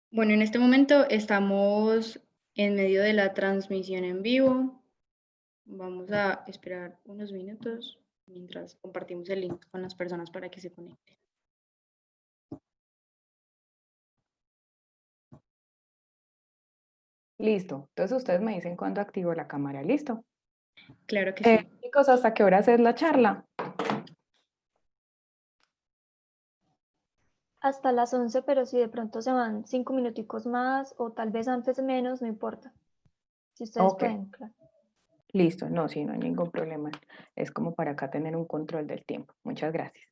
Bueno, en este momento estamos en medio de la transmisión en vivo. Vamos a esperar unos minutos mientras compartimos el link con las personas para que se conecten. Listo. Entonces ustedes me dicen cuándo activo la cámara. ¿Listo? Claro que sí. Chicos, ¿hasta qué horas es la charla? Hasta las 11, pero si de pronto se van 5 minuticos más o tal vez antes menos, no importa. Si ustedes Ok, pueden, claro. listo. No, sí, no hay ningún problema. Es como para acá tener un control del tiempo. Muchas gracias.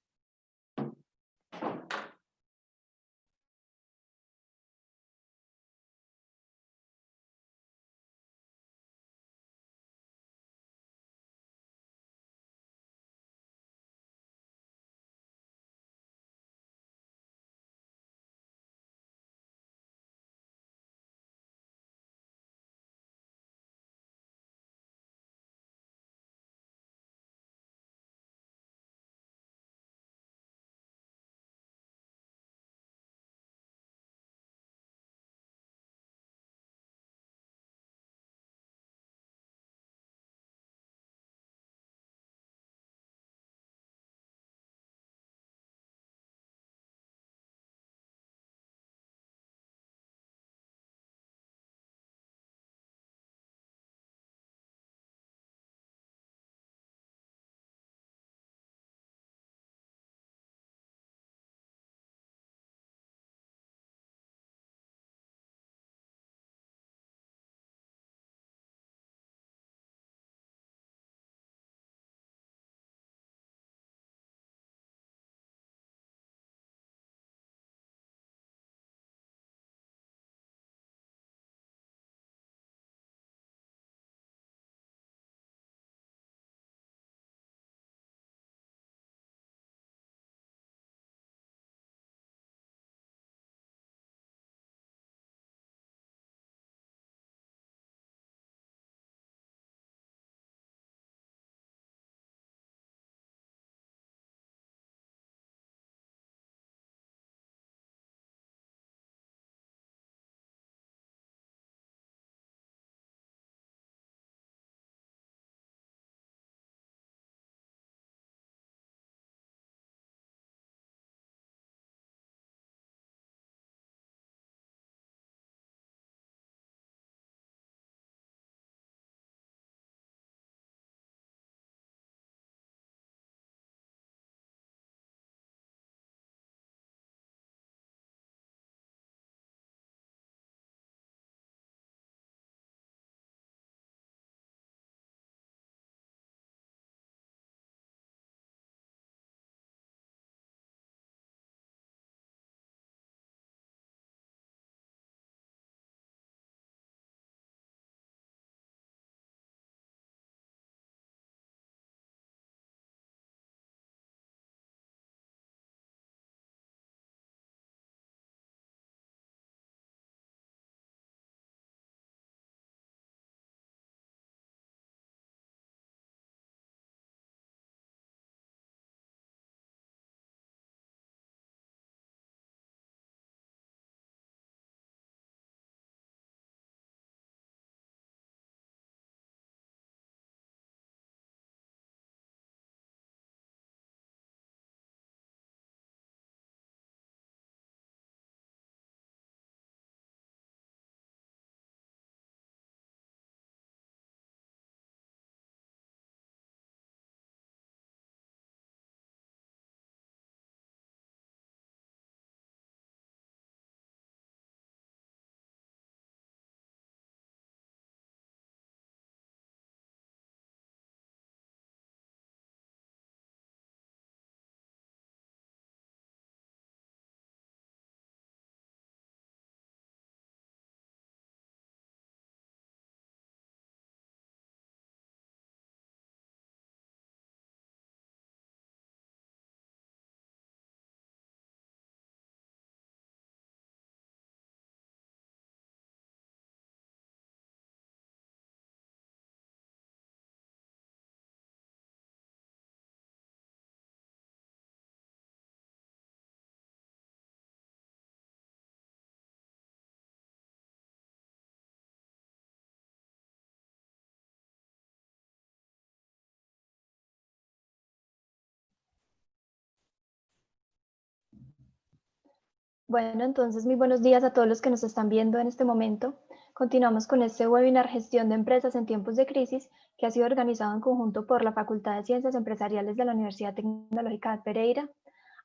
Bueno, entonces muy buenos días a todos los que nos están viendo en este momento. Continuamos con este webinar Gestión de Empresas en Tiempos de Crisis, que ha sido organizado en conjunto por la Facultad de Ciencias Empresariales de la Universidad Tecnológica de Pereira,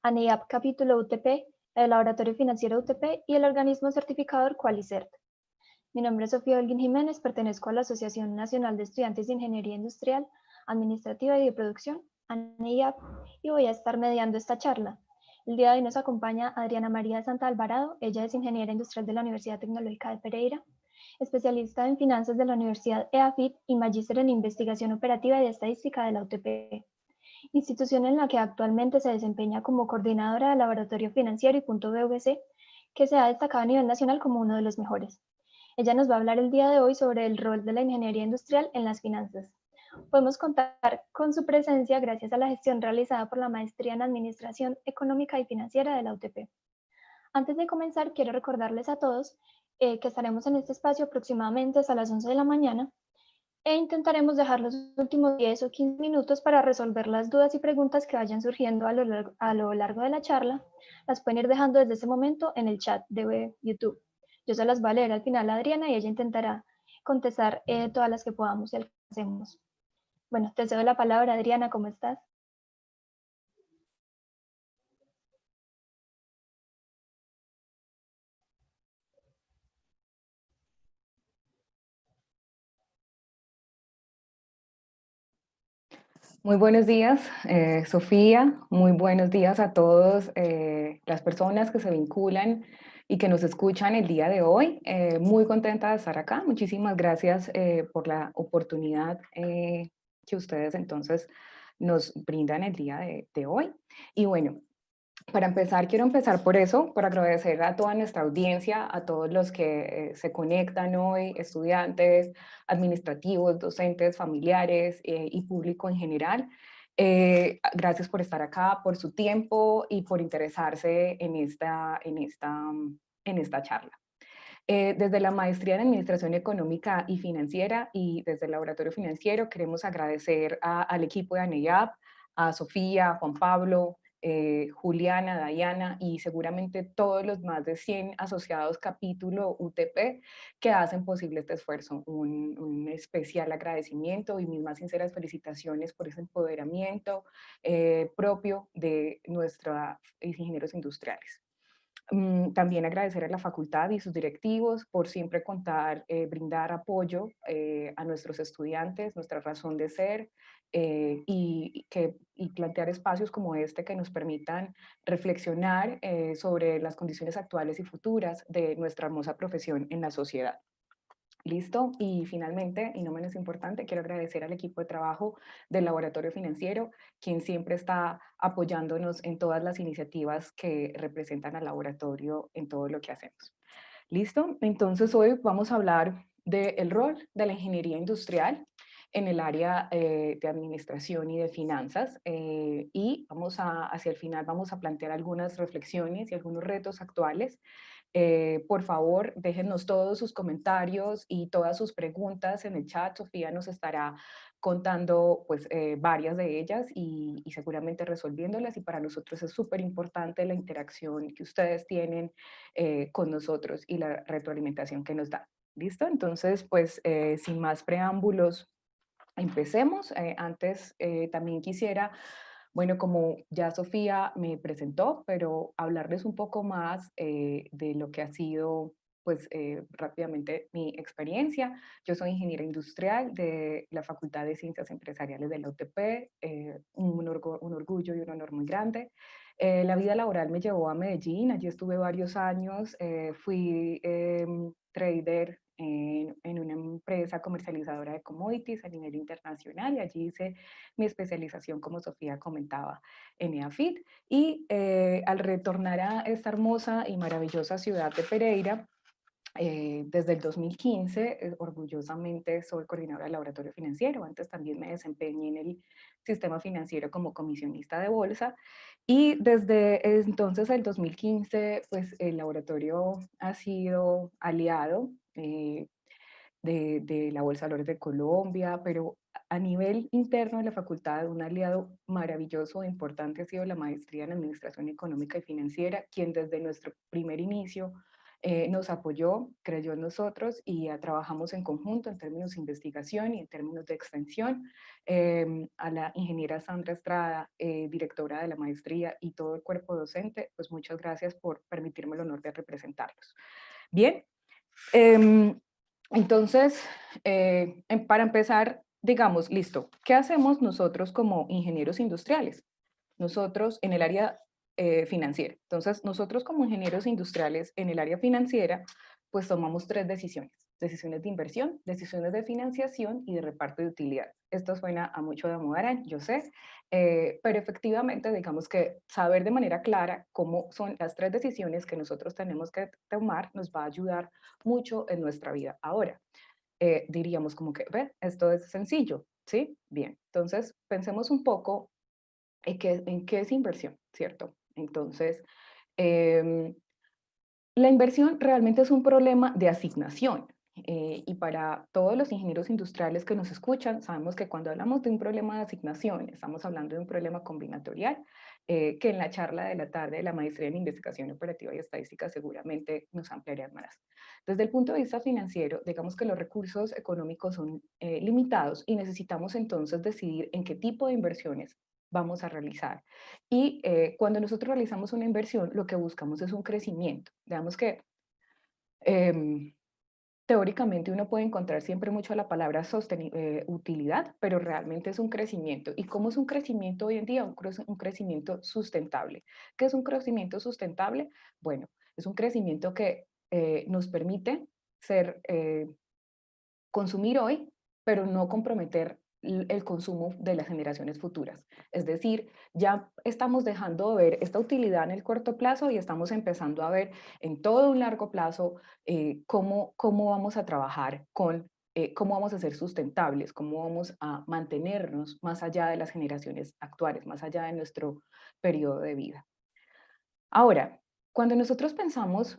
ANEAP Capítulo UTP, el Laboratorio Financiero UTP y el organismo certificador Qualicert. Mi nombre es Sofía Holguín Jiménez, pertenezco a la Asociación Nacional de Estudiantes de Ingeniería Industrial, Administrativa y de Producción, ANEAP, y voy a estar mediando esta charla. El día de hoy nos acompaña Adriana María de Santa Alvarado, ella es ingeniera industrial de la Universidad Tecnológica de Pereira, especialista en finanzas de la Universidad EAFIT y magíster en investigación operativa y estadística de la UTP, institución en la que actualmente se desempeña como coordinadora del Laboratorio Financiero y Punto BVC, que se ha destacado a nivel nacional como uno de los mejores. Ella nos va a hablar el día de hoy sobre el rol de la ingeniería industrial en las finanzas. Podemos contar con su presencia gracias a la gestión realizada por la Maestría en Administración Económica y Financiera de la UTP. Antes de comenzar, quiero recordarles a todos que estaremos en este espacio aproximadamente hasta las 11 de la mañana e intentaremos dejar los últimos 10 o 15 minutos para resolver las dudas y preguntas que vayan surgiendo a lo largo de la charla. Las pueden ir dejando desde ese momento en el chat de YouTube. Yo se las voy a leer al final a Adriana y ella intentará contestar todas las que podamos y alcancemos. Bueno, te cedo la palabra, Adriana, ¿cómo estás? Muy buenos días, Sofía. Muy buenos días a todas las personas que se vinculan y que nos escuchan el día de hoy. Muy contenta de estar acá. Muchísimas gracias por la oportunidad que ustedes entonces nos brindan el día de hoy. Y bueno, para empezar, quiero empezar por eso, por agradecer a toda nuestra audiencia, a todos los que se conectan hoy, estudiantes, administrativos, docentes, familiares y público en general. Gracias por estar acá, por su tiempo y por interesarse en esta charla. Desde la Maestría en Administración Económica y Financiera y desde el Laboratorio Financiero queremos agradecer al equipo de ANEAP, a Sofía, Juan Pablo, Juliana, Dayana y seguramente todos los más de 100 asociados capítulo UTP que hacen posible este esfuerzo. Un especial agradecimiento y mis más sinceras felicitaciones por ese empoderamiento propio de nuestros ingenieros industriales. También agradecer a la facultad y sus directivos por siempre brindar apoyo a nuestros estudiantes, nuestra razón de ser y plantear espacios como este que nos permitan reflexionar sobre las condiciones actuales y futuras de nuestra hermosa profesión en la sociedad. Listo. Y finalmente, y no menos importante, quiero agradecer al equipo de trabajo del Laboratorio Financiero, quien siempre está apoyándonos en todas las iniciativas que representan al laboratorio en todo lo que hacemos. Listo. Entonces hoy vamos a hablar del rol de la ingeniería industrial en el área de administración y de finanzas y hacia el final vamos a plantear algunas reflexiones y algunos retos actuales. Por favor, déjenos todos sus comentarios y todas sus preguntas en el chat. Sofía nos estará contando pues, varias de ellas y seguramente resolviéndolas. Y para nosotros es súper importante la interacción que ustedes tienen con nosotros y la retroalimentación que nos dan. ¿Listo? Entonces, pues, sin más preámbulos, empecemos. Antes, también quisiera bueno, como ya Sofía me presentó, pero hablarles un poco más de lo que ha sido, pues rápidamente mi experiencia. Yo soy ingeniera industrial de la Facultad de Ciencias Empresariales de la UTP, un orgullo y un honor muy grande. La vida laboral me llevó a Medellín, allí estuve varios años, fui trader en una empresa comercializadora de commodities a nivel internacional y allí hice mi especialización, como Sofía comentaba, en EAFIT. Y al retornar a esta hermosa y maravillosa ciudad de Pereira, desde el 2015, orgullosamente soy coordinadora del laboratorio financiero. Antes también me desempeñé en el sistema financiero como comisionista de bolsa. Y desde entonces, el 2015, pues el laboratorio ha sido aliado de la Bolsa de Valores de Colombia, pero a nivel interno de la facultad, un aliado maravilloso e importante ha sido la maestría en Administración Económica y Financiera, quien desde nuestro primer inicio nos apoyó, creyó en nosotros y trabajamos en conjunto en términos de investigación y en términos de extensión. A la ingeniera Sandra Estrada, directora de la maestría, y todo el cuerpo docente, pues muchas gracias por permitirme el honor de representarlos. Bien, entonces, para empezar, digamos, listo, ¿qué hacemos nosotros como ingenieros industriales? Nosotros en el área financiera. Entonces, nosotros como ingenieros industriales en el área financiera, pues tomamos 3 decisiones. Decisiones de inversión, decisiones de financiación y de reparto de utilidades. Esto suena a mucho de Modarán, yo sé, pero efectivamente, digamos que saber de manera clara cómo son las 3 decisiones que nosotros tenemos que tomar nos va a ayudar mucho en nuestra vida. Ahora, diríamos como que, ve, esto es sencillo, ¿sí? Bien, entonces pensemos un poco en qué es inversión, ¿cierto? Entonces, em, la inversión realmente es un problema de asignación. Y para todos los ingenieros industriales que nos escuchan, sabemos que cuando hablamos de un problema de asignación, estamos hablando de un problema combinatorial, que en la charla de la tarde de la maestría en investigación operativa y estadística seguramente nos ampliarían más. Desde el punto de vista financiero, digamos que los recursos económicos son limitados y necesitamos entonces decidir en qué tipo de inversiones vamos a realizar. Y cuando nosotros realizamos una inversión, lo que buscamos es un crecimiento. Digamos que em, teóricamente uno puede encontrar siempre mucho la palabra utilidad, pero realmente es un crecimiento. ¿Y cómo es un crecimiento hoy en día? Un crecimiento sustentable. ¿Qué es un crecimiento sustentable? Bueno, es un crecimiento que nos permite consumir hoy, pero no comprometer el consumo de las generaciones futuras. Es decir, ya estamos dejando de ver esta utilidad en el corto plazo y estamos empezando a ver en todo un largo plazo cómo vamos a trabajar cómo vamos a ser sustentables, cómo vamos a mantenernos más allá de las generaciones actuales, más allá de nuestro periodo de vida. Ahora, cuando nosotros pensamos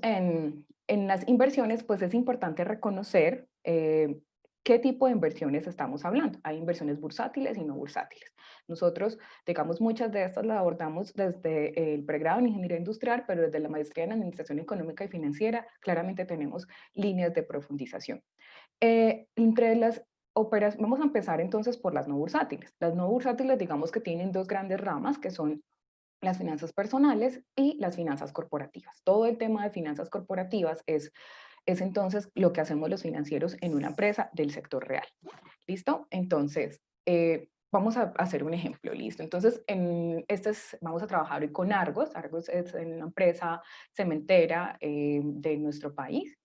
en las inversiones, pues es importante reconocer qué tipo de inversiones estamos hablando. Hay inversiones bursátiles y no bursátiles. Nosotros, digamos, muchas de estas las abordamos desde el pregrado en Ingeniería Industrial, pero desde la maestría en Administración Económica y Financiera, claramente tenemos líneas de profundización. Entre las vamos a empezar entonces por las no bursátiles. Las no bursátiles, digamos que tienen 2 grandes ramas, que son las finanzas personales y las finanzas corporativas. Todo el tema de finanzas corporativas es entonces lo que hacemos los financieros en una empresa del sector real. ¿Listo? Entonces, vamos a hacer un ejemplo, ¿listo? Entonces, vamos a trabajar hoy con Argos. Argos es una empresa cementera de nuestro país,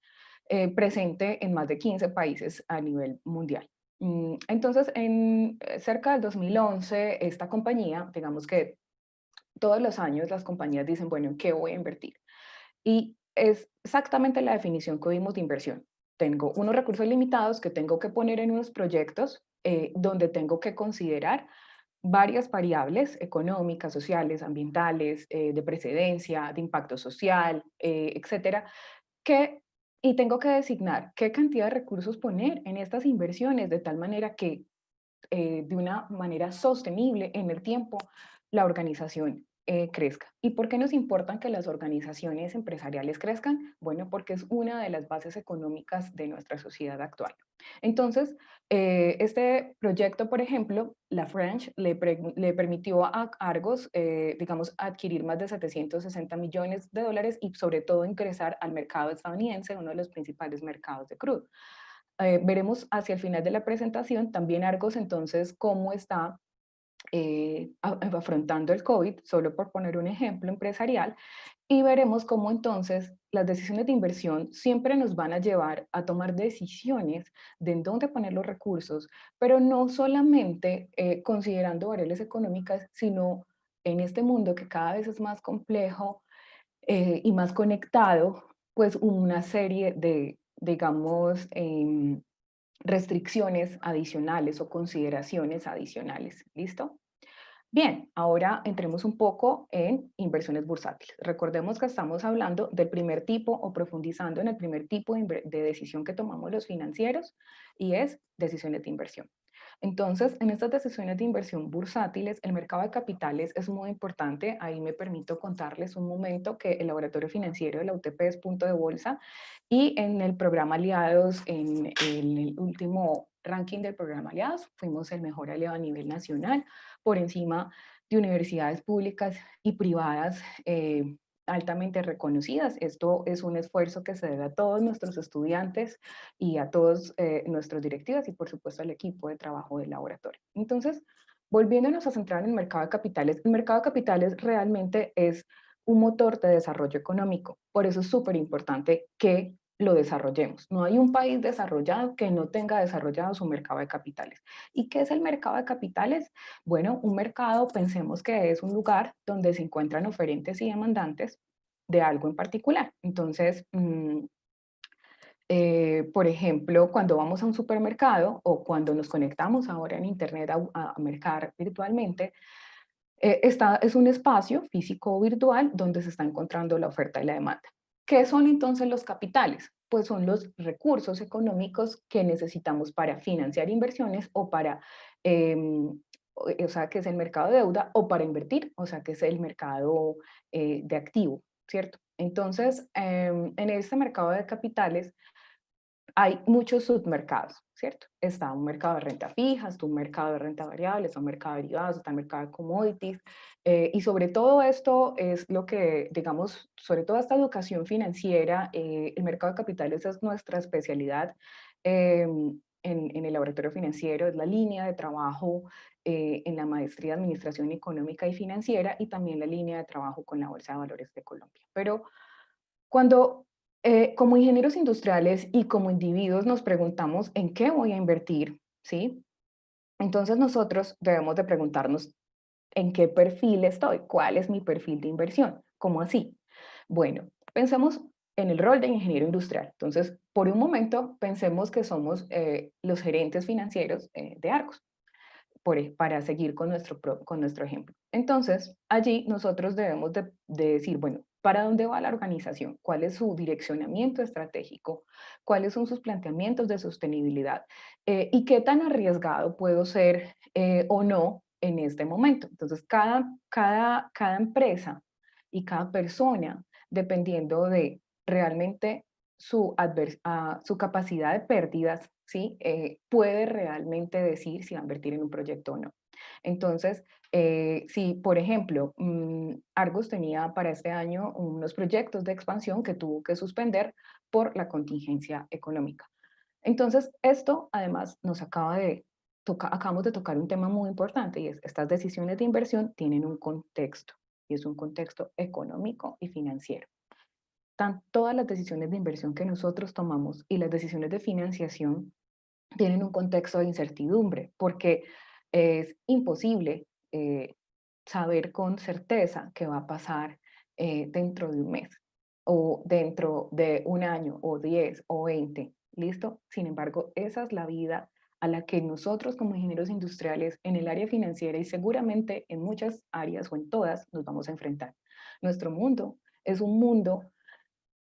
presente en más de 15 países a nivel mundial. Entonces, cerca del 2011, esta compañía, digamos que todos los años las compañías dicen, bueno, ¿en qué voy a invertir? Y es exactamente la definición que vimos de inversión. Tengo unos recursos limitados que tengo que poner en unos proyectos donde tengo que considerar varias variables económicas, sociales, ambientales, de precedencia, de impacto social, etcétera, y tengo que designar qué cantidad de recursos poner en estas inversiones de tal manera que de una manera sostenible en el tiempo la organización crezca. ¿Y por qué nos importan que las organizaciones empresariales crezcan? Bueno, porque es una de las bases económicas de nuestra sociedad actual. Entonces, este proyecto, por ejemplo, la French le permitió a Argos, digamos, adquirir más de 760 millones de dólares y sobre todo ingresar al mercado estadounidense, uno de los principales mercados de crudo. Veremos hacia el final de la presentación también Argos entonces cómo está afrontando el COVID, solo por poner un ejemplo empresarial, y veremos cómo entonces las decisiones de inversión siempre nos van a llevar a tomar decisiones de en dónde poner los recursos, pero no solamente considerando variables económicas, sino en este mundo que cada vez es más complejo y más conectado, pues una serie de, digamos, restricciones adicionales o consideraciones adicionales. ¿Listo? Bien, ahora entremos un poco en inversiones bursátiles. Recordemos que estamos hablando del primer tipo o profundizando en el primer tipo de decisión que tomamos los financieros y es decisiones de inversión. Entonces, en estas decisiones de inversión bursátiles, el mercado de capitales es muy importante. Ahí me permito contarles un momento que el laboratorio financiero de la UTP es punto de bolsa y en el programa Aliados, en el último ranking del programa Aliados, fuimos el mejor aliado a nivel nacional por encima de universidades públicas y privadas altamente reconocidas. Esto es un esfuerzo que se debe a todos nuestros estudiantes y a todos nuestros directivos y por supuesto al equipo de trabajo del laboratorio. Entonces, volviéndonos a centrar en el mercado de capitales realmente es un motor de desarrollo económico. Por eso es súper importante que lo desarrollemos. No hay un país desarrollado que no tenga desarrollado su mercado de capitales. ¿Y qué es el mercado de capitales? Bueno, un mercado, pensemos que es un lugar donde se encuentran oferentes y demandantes de algo en particular. Entonces, por ejemplo, cuando vamos a un supermercado o cuando nos conectamos ahora en Internet a mercar virtualmente, es un espacio físico o virtual donde se está encontrando la oferta y la demanda. ¿Qué son entonces los capitales? Pues son los recursos económicos que necesitamos para financiar inversiones o para, o sea, que es el mercado de deuda, o para invertir, o sea, que es el mercado de activo, ¿cierto? Entonces, en este mercado de capitales, hay muchos submercados, ¿cierto? Está un mercado de renta fija, está un mercado de renta variable, está un mercado de derivados, está un mercado de commodities, y sobre todo esto es lo que, digamos, sobre toda esta educación financiera, el mercado de capitales es nuestra especialidad en el laboratorio financiero, es la línea de trabajo en la maestría de Administración Económica y Financiera y también la línea de trabajo con la Bolsa de Valores de Colombia. Pero cuando como ingenieros industriales y como individuos nos preguntamos en qué voy a invertir, ¿sí? Entonces nosotros debemos de preguntarnos en qué perfil estoy, cuál es mi perfil de inversión, ¿cómo así? Bueno, pensemos en el rol de ingeniero industrial. Entonces, por un momento, pensemos que somos los gerentes financieros de Argos para seguir con nuestro ejemplo. Entonces, allí nosotros debemos de decir, bueno, ¿para dónde va la organización? ¿Cuál es su direccionamiento estratégico? ¿Cuáles son sus planteamientos de sostenibilidad? ¿Y qué tan arriesgado puedo ser o no en este momento? Entonces, cada empresa y cada persona, dependiendo de realmente su capacidad de pérdidas, ¿sí? Puede realmente decir si va a invertir en un proyecto o no. Entonces, si por ejemplo, Argos tenía para este año unos proyectos de expansión que tuvo que suspender por la contingencia económica. Entonces, esto además nos acabamos de tocar un tema muy importante y es estas decisiones de inversión tienen un contexto y es un contexto económico y financiero. Todas las decisiones de inversión que nosotros tomamos y las decisiones de financiación tienen un contexto de incertidumbre, porque es imposible saber con certeza qué va a pasar dentro de un mes o dentro de un año o 10 o 20, ¿listo? Sin embargo, esa es la vida a la que nosotros como ingenieros industriales en el área financiera y seguramente en muchas áreas o en todas nos vamos a enfrentar. Nuestro mundo es un mundo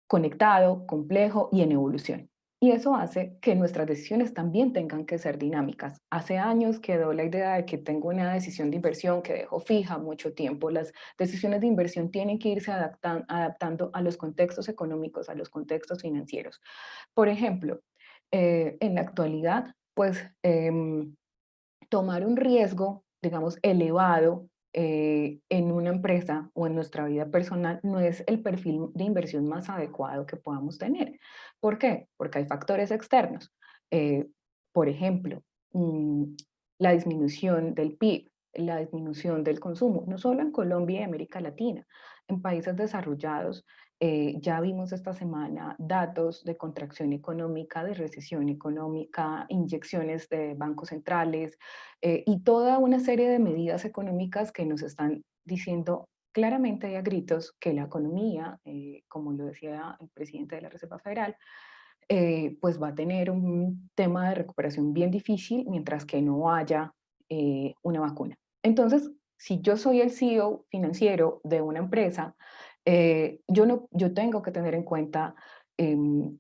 conectado, complejo y en evolución. Y eso hace que nuestras decisiones también tengan que ser dinámicas. Hace años quedó la idea de que tengo una decisión de inversión que dejo fija mucho tiempo. Las decisiones de inversión tienen que irse adaptando a los contextos económicos, a los contextos financieros. Por ejemplo, en la actualidad, pues tomar un riesgo, digamos, elevado en una empresa o en nuestra vida personal no es el perfil de inversión más adecuado que podamos tener. ¿Por qué? Porque hay factores externos. Eh, por ejemplo, mm, la disminución del PIB, la disminución del consumo, no solo en Colombia y América Latina, en países desarrollados. Ya vimos esta semana datos de contracción económica, de recesión económica, inyecciones de bancos centrales, y toda una serie de medidas económicas que nos están diciendo claramente y a gritos que la economía, como lo decía el presidente de la Reserva Federal, pues va a tener un tema de recuperación bien difícil mientras que no haya una vacuna. Entonces, si yo soy el CEO financiero de una empresa, yo tengo que tener en cuenta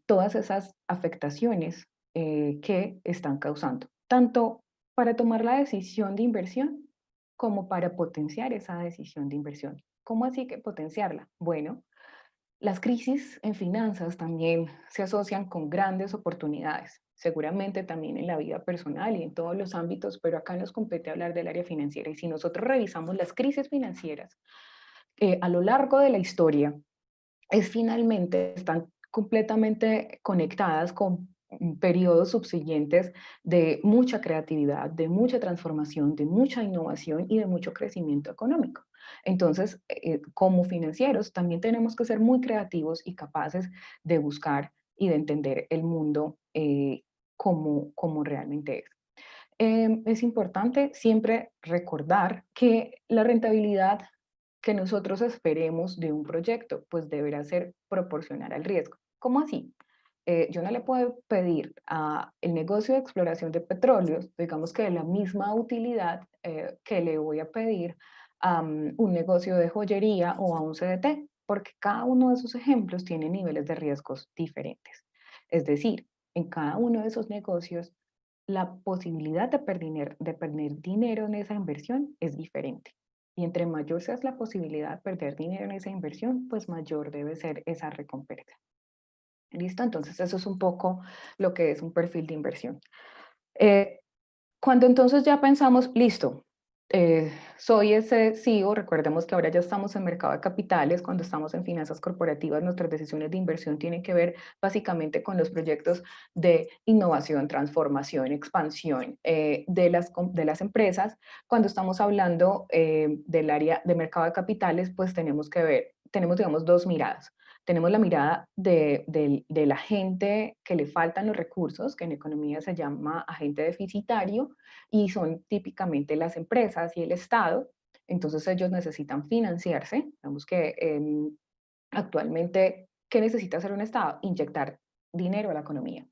todas esas afectaciones que están causando, tanto para tomar la decisión de inversión como para potenciar esa decisión de inversión. ¿Cómo así que potenciarla? Bueno, las crisis en finanzas también se asocian con grandes oportunidades, seguramente también en la vida personal y en todos los ámbitos, pero acá nos compete hablar del área financiera. Y si nosotros revisamos las crisis financieras a lo largo de la historia, están completamente conectadas con periodos subsiguientes de mucha creatividad, de mucha transformación, de mucha innovación y de mucho crecimiento económico. Entonces, como financieros, también tenemos que ser muy creativos y capaces de buscar y de entender el mundo como realmente es. Es importante siempre recordar que la rentabilidad que nosotros esperemos de un proyecto, pues deberá ser proporcional al riesgo. ¿Cómo así? Yo no le puedo pedir a el negocio de exploración de petróleos, digamos que de la misma utilidad que le voy a pedir a un negocio de joyería o a un CDT, porque cada uno de esos ejemplos tiene niveles de riesgos diferentes. Es decir, en cada uno de esos negocios, la posibilidad de perder dinero en esa inversión es diferente. Y entre mayor sea la posibilidad de perder dinero en esa inversión, pues mayor debe ser esa recompensa. ¿Listo? Entonces eso es un poco lo que es un perfil de inversión. Eh, Cuando entonces ya pensamos, listo, soy ese CEO, recordemos que ahora ya estamos en mercado de capitales, cuando estamos en finanzas corporativas, nuestras decisiones de inversión tienen que ver básicamente con los proyectos de innovación, transformación, expansión de las empresas. Cuando estamos hablando del área de mercado de capitales, pues tenemos, digamos, dos miradas. Tenemos la mirada de la gente que le faltan los recursos, que en economía se llama agente deficitario, y son típicamente las empresas y el Estado. Entonces ellos necesitan financiarse. Digamos que actualmente, ¿qué necesita hacer un Estado? Inyectar dinero a la economía.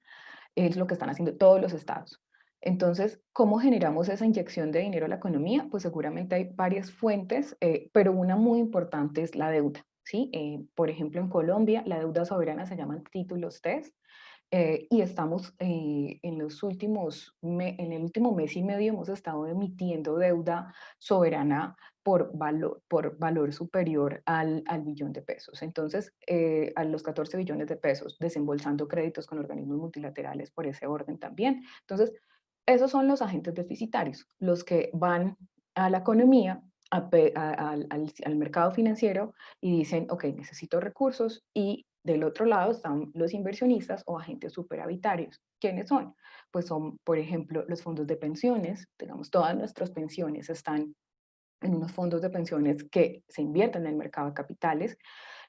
Es lo que están haciendo todos los estados. Entonces, ¿cómo generamos esa inyección de dinero a la economía? Pues seguramente hay varias fuentes, pero una muy importante es la deuda. ¿Sí? Por ejemplo, en Colombia, la deuda soberana se llaman títulos TES, y estamos en el último mes y medio hemos estado emitiendo deuda soberana por valor superior al billón de pesos. Entonces, a los 14 billones de pesos, desembolsando créditos con organismos multilaterales por ese orden también. Entonces, esos son los agentes deficitarios, los que van a la economía, al mercado financiero y dicen, ok, necesito recursos, y del otro lado están los inversionistas o agentes superavitarios. ¿Quiénes son? Pues son, por ejemplo, los fondos de pensiones. Digamos, todas nuestras pensiones están en unos fondos de pensiones que se invierten en el mercado de capitales.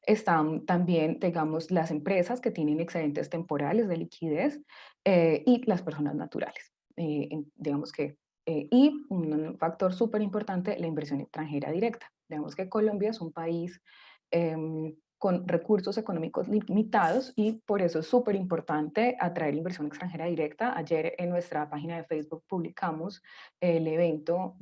Están también, digamos, las empresas que tienen excedentes temporales de liquidez y las personas naturales. Digamos que, y un factor súper importante, la inversión extranjera directa. Digamos que Colombia es un país con recursos económicos limitados y por eso es súper importante atraer inversión extranjera directa. Ayer en nuestra página de Facebook publicamos el evento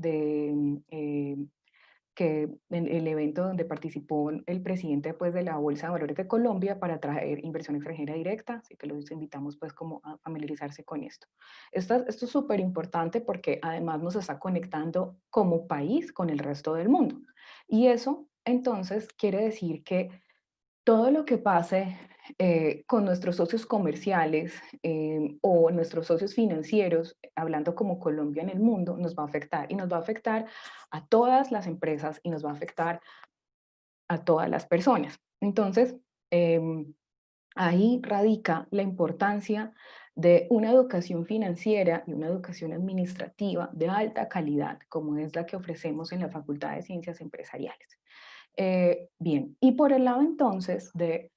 el evento donde participó el presidente pues, de la Bolsa de Valores de Colombia para atraer inversión extranjera directa, así que los invitamos pues como a familiarizarse con esto. Esto es súper importante porque además nos está conectando como país con el resto del mundo. Y eso entonces quiere decir que todo lo que pase con nuestros socios comerciales o nuestros socios financieros, hablando como Colombia en el mundo, nos va a afectar y nos va a afectar a todas las empresas y nos va a afectar a todas las personas. Entonces, ahí radica la importancia de una educación financiera y una educación administrativa de alta calidad, como es la que ofrecemos en la Facultad de Ciencias Empresariales. Bien, y por el lado entonces de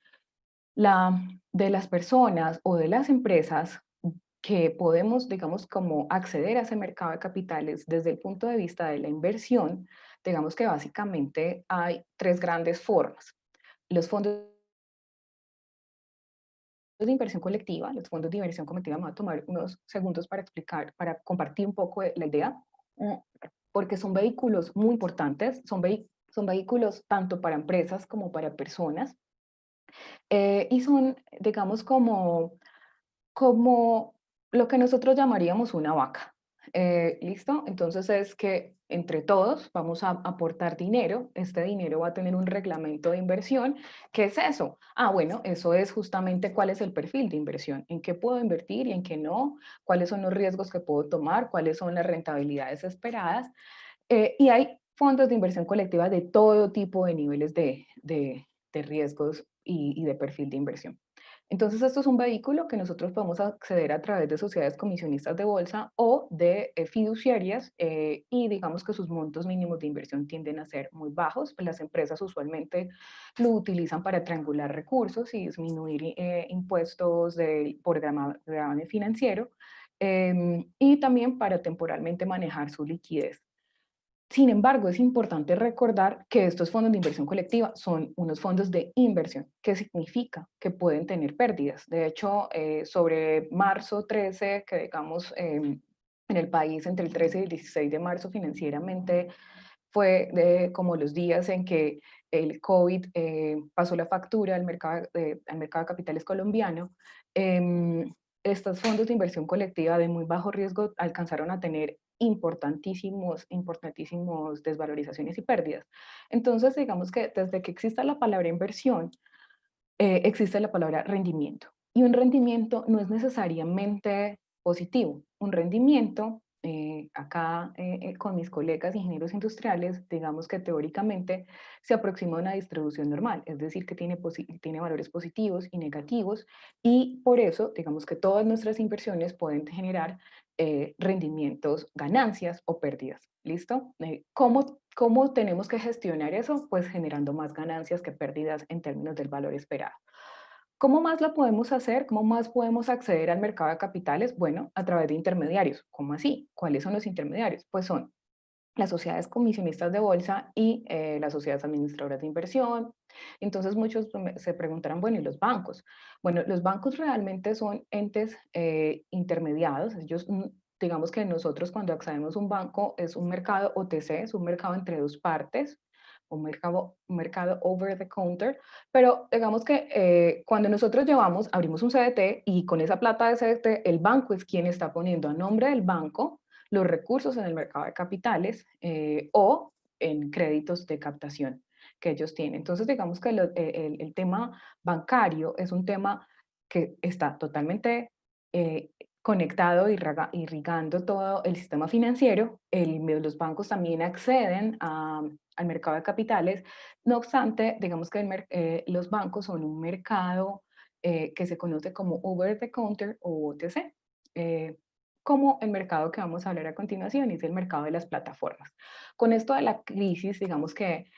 las personas o de las empresas que podemos, digamos, como acceder a ese mercado de capitales desde el punto de vista de la inversión, digamos que básicamente hay tres grandes formas. Los fondos de inversión colectiva, los fondos de inversión colectiva, me voy a tomar unos segundos para explicar, para compartir un poco la idea. porque son vehículos muy importantes, son vehículos tanto para empresas como para personas, y son, digamos, como lo que nosotros llamaríamos una vaca. ¿Listo? Entonces es que entre todos vamos a aportar dinero. Este dinero va a tener un reglamento de inversión. ¿Qué es eso? Ah, bueno, eso es justamente cuál es el perfil de inversión, en qué puedo invertir y en qué no, cuáles son los riesgos que puedo tomar, cuáles son las rentabilidades esperadas. Y hay fondos de inversión colectiva de todo tipo de niveles de riesgos y de perfil de inversión. Entonces, esto es un vehículo que nosotros podemos acceder a través de sociedades comisionistas de bolsa o de fiduciarias, y digamos que sus montos mínimos de inversión tienden a ser muy bajos. Las empresas usualmente lo utilizan para triangular recursos y disminuir impuestos por gravamen financiero, y también para temporalmente manejar su liquidez. Sin embargo, es importante recordar que estos fondos de inversión colectiva son unos fondos de inversión, que significa que pueden tener pérdidas. De hecho, sobre marzo 13, que digamos en el país entre el 13 y el 16 de marzo financieramente fue como los días en que el COVID pasó la factura al mercado de capitales colombiano. Estos fondos de inversión colectiva de muy bajo riesgo alcanzaron a tener importantísimos desvalorizaciones y pérdidas. Entonces, digamos que desde que exista la palabra inversión, existe la palabra rendimiento. Y un rendimiento no es necesariamente positivo. Un rendimiento, acá con mis colegas ingenieros industriales, digamos que teóricamente se aproxima a una distribución normal, es decir, que tiene valores positivos y negativos, y por eso, digamos que todas nuestras inversiones pueden generar rendimientos, ganancias o pérdidas. ¿Listo? ¿Cómo tenemos que gestionar eso? Pues generando más ganancias que pérdidas en términos del valor esperado. ¿Cómo más lo podemos hacer? ¿Cómo más podemos acceder al mercado de capitales? Bueno, a través de intermediarios. ¿Cómo así? ¿Cuáles son los intermediarios? Pues son las sociedades comisionistas de bolsa y las sociedades administradoras de inversión. Entonces muchos se preguntarán, bueno, ¿y los bancos? Bueno, los bancos realmente son entes intermediados. Ellos, digamos que nosotros cuando accedemos a un banco es un mercado OTC, es un mercado entre dos partes, un mercado over the counter, pero digamos que cuando nosotros abrimos un CDT y con esa plata de CDT, el banco es quien está poniendo a nombre del banco los recursos en el mercado de capitales o en créditos de captación que ellos tienen. Entonces, digamos que el tema bancario es un tema que está totalmente conectado y irrigando todo el sistema financiero. Los bancos también acceden al mercado de capitales. No obstante, digamos que los bancos son un mercado que se conoce como over the counter o OTC. Como el mercado que vamos a hablar a continuación, es el mercado de las plataformas. Con esto de la crisis, digamos que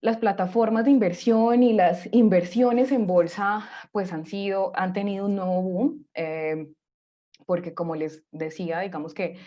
las plataformas de inversión y las inversiones en bolsa pues han tenido un nuevo boom, porque como les decía, digamos que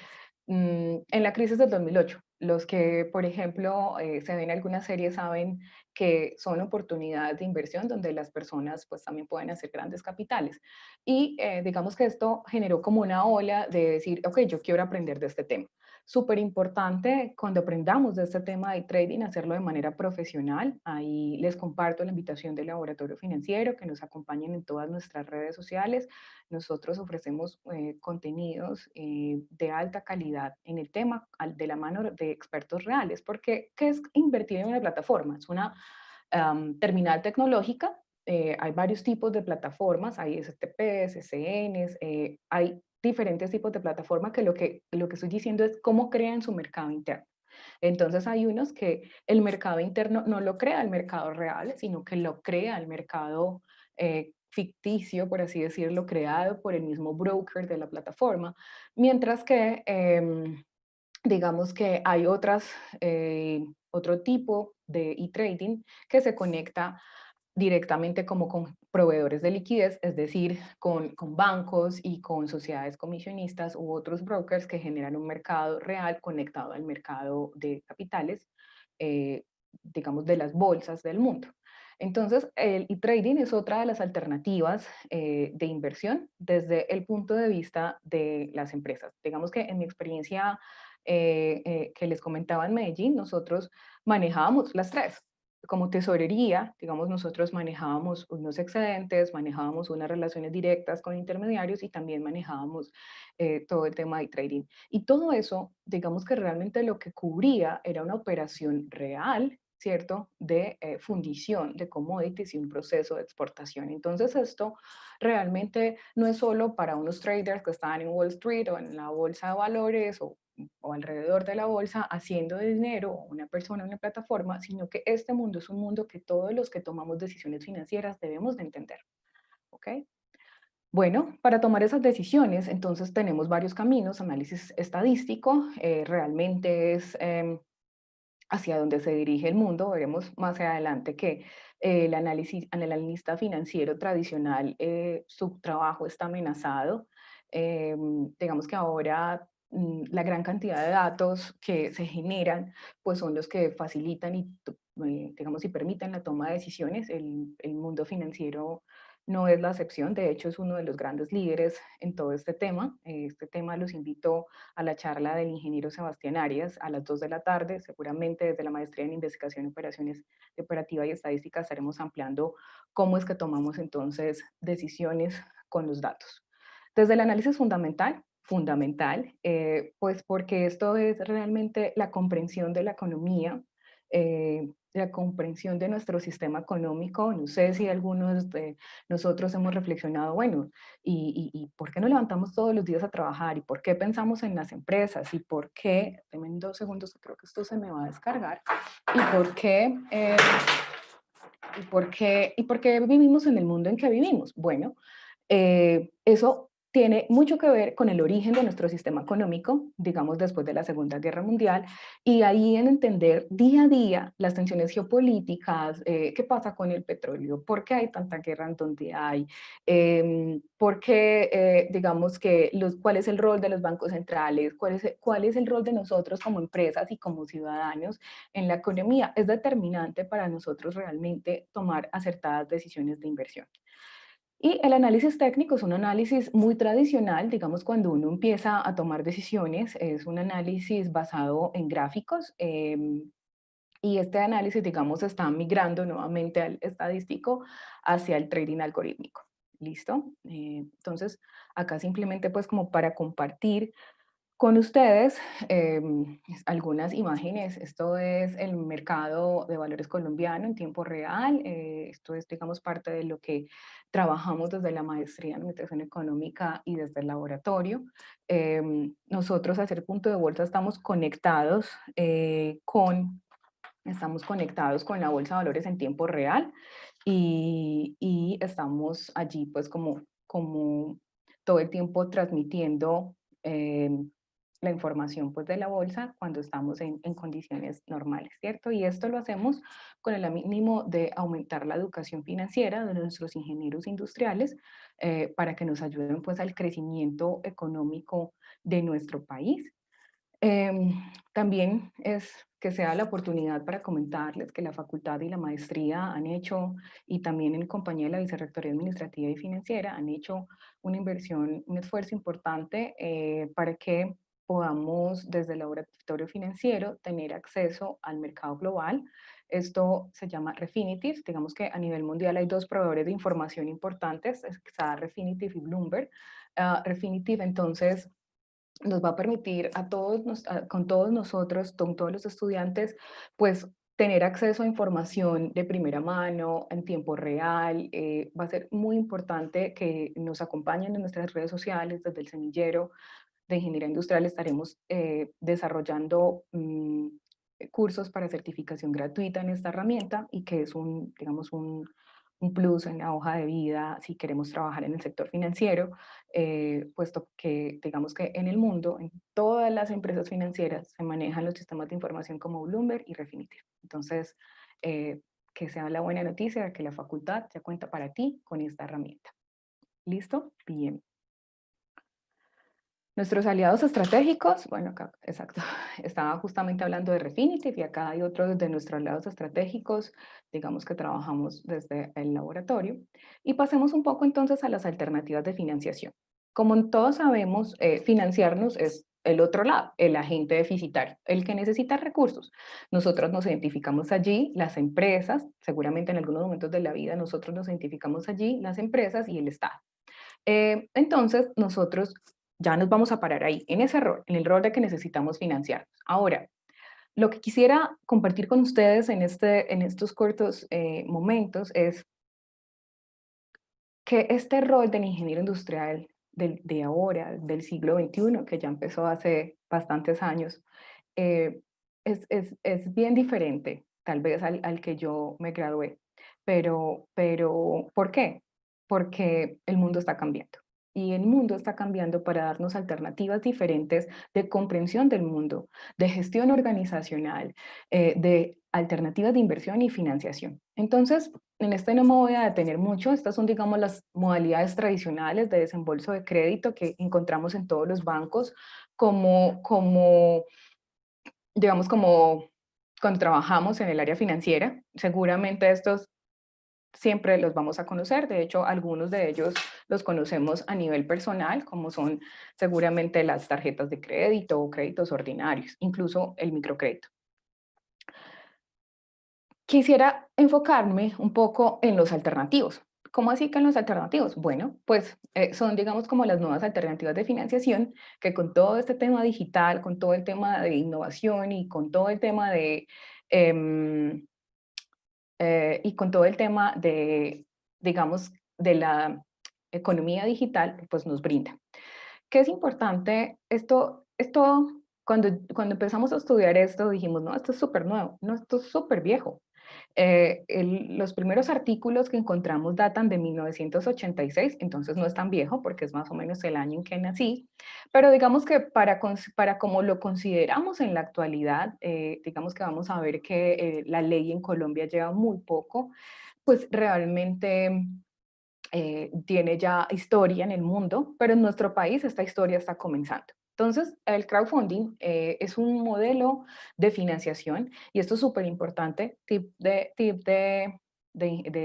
en la crisis del 2008, los que, por ejemplo, se ven algunas series saben que son oportunidades de inversión donde las personas pues también pueden hacer grandes capitales. Y digamos que esto generó como una ola de decir, ok, yo quiero aprender de este tema. Súper importante cuando aprendamos de este tema de trading, hacerlo de manera profesional. Ahí les comparto la invitación del Laboratorio Financiero, que nos acompañen en todas nuestras redes sociales. Nosotros ofrecemos contenidos de alta calidad en el tema de la mano de expertos reales, porque ¿qué es invertir en una plataforma? Es una terminal tecnológica. Hay varios tipos de plataformas, hay STPs, SNs, hay diferentes tipos de plataformas que lo que estoy diciendo es cómo crean su mercado interno. Entonces hay unos que el mercado interno no lo crea el mercado real, sino que lo crea el mercado ficticio, por así decirlo, creado por el mismo broker de la plataforma, mientras que digamos que hay otro tipo de e-trading que se conecta directamente como con proveedores de liquidez, es decir, con bancos y con sociedades comisionistas u otros brokers que generan un mercado real conectado al mercado de capitales, digamos, de las bolsas del mundo. Entonces, el e-trading es otra de las alternativas de inversión desde el punto de vista de las empresas. Digamos que en mi experiencia que les comentaba en Medellín, nosotros manejábamos las tres. Como tesorería, digamos, nosotros manejábamos unos excedentes, manejábamos unas relaciones directas con intermediarios y también manejábamos todo el tema de trading. Y todo eso, digamos que realmente lo que cubría era una operación real, ¿cierto? De fundición de commodities y un proceso de exportación. Entonces esto realmente no es solo para unos traders que están en Wall Street o en la bolsa de valores o alrededor de la bolsa haciendo dinero, una persona, una plataforma, sino que este mundo es un mundo que todos los que tomamos decisiones financieras debemos de entender. ¿Ok? Bueno, para tomar esas decisiones, entonces tenemos varios caminos. Análisis estadístico realmente es hacia donde se dirige el mundo. Veremos más adelante que el analista financiero tradicional, su trabajo está amenazado. Digamos que ahora la gran cantidad de datos que se generan, pues son los que facilitan y, digamos, y permiten la toma de decisiones. El mundo financiero no es la excepción, de hecho es uno de los grandes líderes en todo este tema. Este tema los invito a la charla del ingeniero Sebastián Arias a las 2 de la tarde. Seguramente desde la maestría en investigación, operaciones de operativa y estadística estaremos ampliando cómo es que tomamos entonces decisiones con los datos. Desde el análisis fundamental, pues porque esto es realmente la comprensión de la economía, la comprensión de nuestro sistema económico. No sé si algunos de nosotros hemos reflexionado, bueno, ¿y por qué nos levantamos todos los días a trabajar? ¿Y por qué pensamos en las empresas? ¿Y por qué? Denme 2 segundos, creo que esto se me va a descargar. ¿Y por qué? ¿Y por qué vivimos en el mundo en que vivimos? Bueno, eso tiene mucho que ver con el origen de nuestro sistema económico, digamos después de la Segunda Guerra Mundial, y ahí en entender día a día las tensiones geopolíticas, qué pasa con el petróleo, por qué hay tanta guerra en donde hay, por qué, digamos que, cuál es el rol de los bancos centrales, cuál es el rol de nosotros como empresas y como ciudadanos en la economía, es determinante para nosotros realmente tomar acertadas decisiones de inversión. Y el análisis técnico es un análisis muy tradicional, digamos, cuando uno empieza a tomar decisiones, es un análisis basado en gráficos, y este análisis, digamos, está migrando nuevamente al estadístico hacia el trading algorítmico. ¿Listo? Entonces, acá simplemente pues como para compartir con ustedes algunas imágenes. Esto es el mercado de valores colombiano en tiempo real. Esto es, digamos, parte de lo que trabajamos desde la maestría en Administración Económica y desde el laboratorio. Nosotros, a Ser Punto de Bolsa, estamos conectados con la Bolsa de Valores en tiempo real y estamos allí pues como todo el tiempo transmitiendo la información pues de la bolsa cuando estamos en condiciones normales, ¿cierto? Y esto lo hacemos con el ánimo de aumentar la educación financiera de nuestros ingenieros industriales para que nos ayuden pues al crecimiento económico de nuestro país. También es que sea la oportunidad para comentarles que la facultad y la maestría han hecho, y también en compañía de la Vicerrectoría Administrativa y Financiera, han hecho una inversión, un esfuerzo importante para que podamos desde el laboratorio financiero tener acceso al mercado global. Esto se llama Refinitiv. Digamos que a nivel mundial hay dos proveedores de información importantes, está Refinitiv y Bloomberg. Refinitiv entonces nos va a permitir a todos, con todos nosotros, con todos los estudiantes, pues tener acceso a información de primera mano, en tiempo real. Va a ser muy importante que nos acompañen en nuestras redes sociales. Desde el semillero de Ingeniería Industrial estaremos desarrollando cursos para certificación gratuita en esta herramienta y que es digamos, un plus en la hoja de vida si queremos trabajar en el sector financiero, puesto que digamos que en el mundo, en todas las empresas financieras se manejan los sistemas de información como Bloomberg y Refinitiv. Entonces, que sea la buena noticia de que la facultad ya cuenta para ti con esta herramienta. ¿Listo? Bien. Nuestros aliados estratégicos, bueno, acá, exacto, estaba justamente hablando de Refinitiv y acá hay otros de nuestros aliados estratégicos, digamos que trabajamos desde el laboratorio. Y pasemos un poco entonces a las alternativas de financiación. Como todos sabemos, financiarnos es el otro lado, el agente deficitario, el que necesita recursos. Nosotros nos identificamos allí, las empresas, seguramente en algunos momentos de la vida nosotros nos identificamos allí, las empresas y el Estado. Entonces, nosotros ya nos vamos a parar ahí, en ese rol, en el rol de que necesitamos financiarnos. Ahora, lo que quisiera compartir con ustedes en estos cortos momentos es que este rol del ingeniero industrial de ahora, del siglo XXI, que ya empezó hace bastantes años, eh, es bien diferente, tal vez al que yo me gradué. Pero, ¿por qué? Porque el mundo está cambiando. Y el mundo está cambiando para darnos alternativas diferentes de comprensión del mundo, de gestión organizacional, de alternativas de inversión y financiación. Entonces, en este no me voy a detener mucho. Estas son, digamos, las modalidades tradicionales de desembolso de crédito que encontramos en todos los bancos, como digamos, como cuando trabajamos en el área financiera. Seguramente estos siempre los vamos a conocer. De hecho, algunos de ellos los conocemos a nivel personal, como son seguramente las tarjetas de crédito o créditos ordinarios, incluso el microcrédito. Quisiera enfocarme un poco en los alternativos. ¿Cómo así que en los alternativos? Bueno, pues son, digamos, como las nuevas alternativas de financiación que con todo este tema digital, con todo el tema de innovación y con todo el tema em, y con todo el tema de, digamos, de la economía digital, pues nos brinda. ¿Qué es importante? Cuando empezamos a estudiar esto, dijimos, no, esto es súper nuevo, no, esto es súper viejo. Los primeros artículos que encontramos datan de 1986, entonces no es tan viejo porque es más o menos el año en que nací, pero digamos que para como lo consideramos en la actualidad, digamos que vamos a ver que la ley en Colombia lleva muy poco, pues realmente tiene ya historia en el mundo, pero en nuestro país esta historia está comenzando. Entonces, el crowdfunding es un modelo de financiación y esto es súper importante, del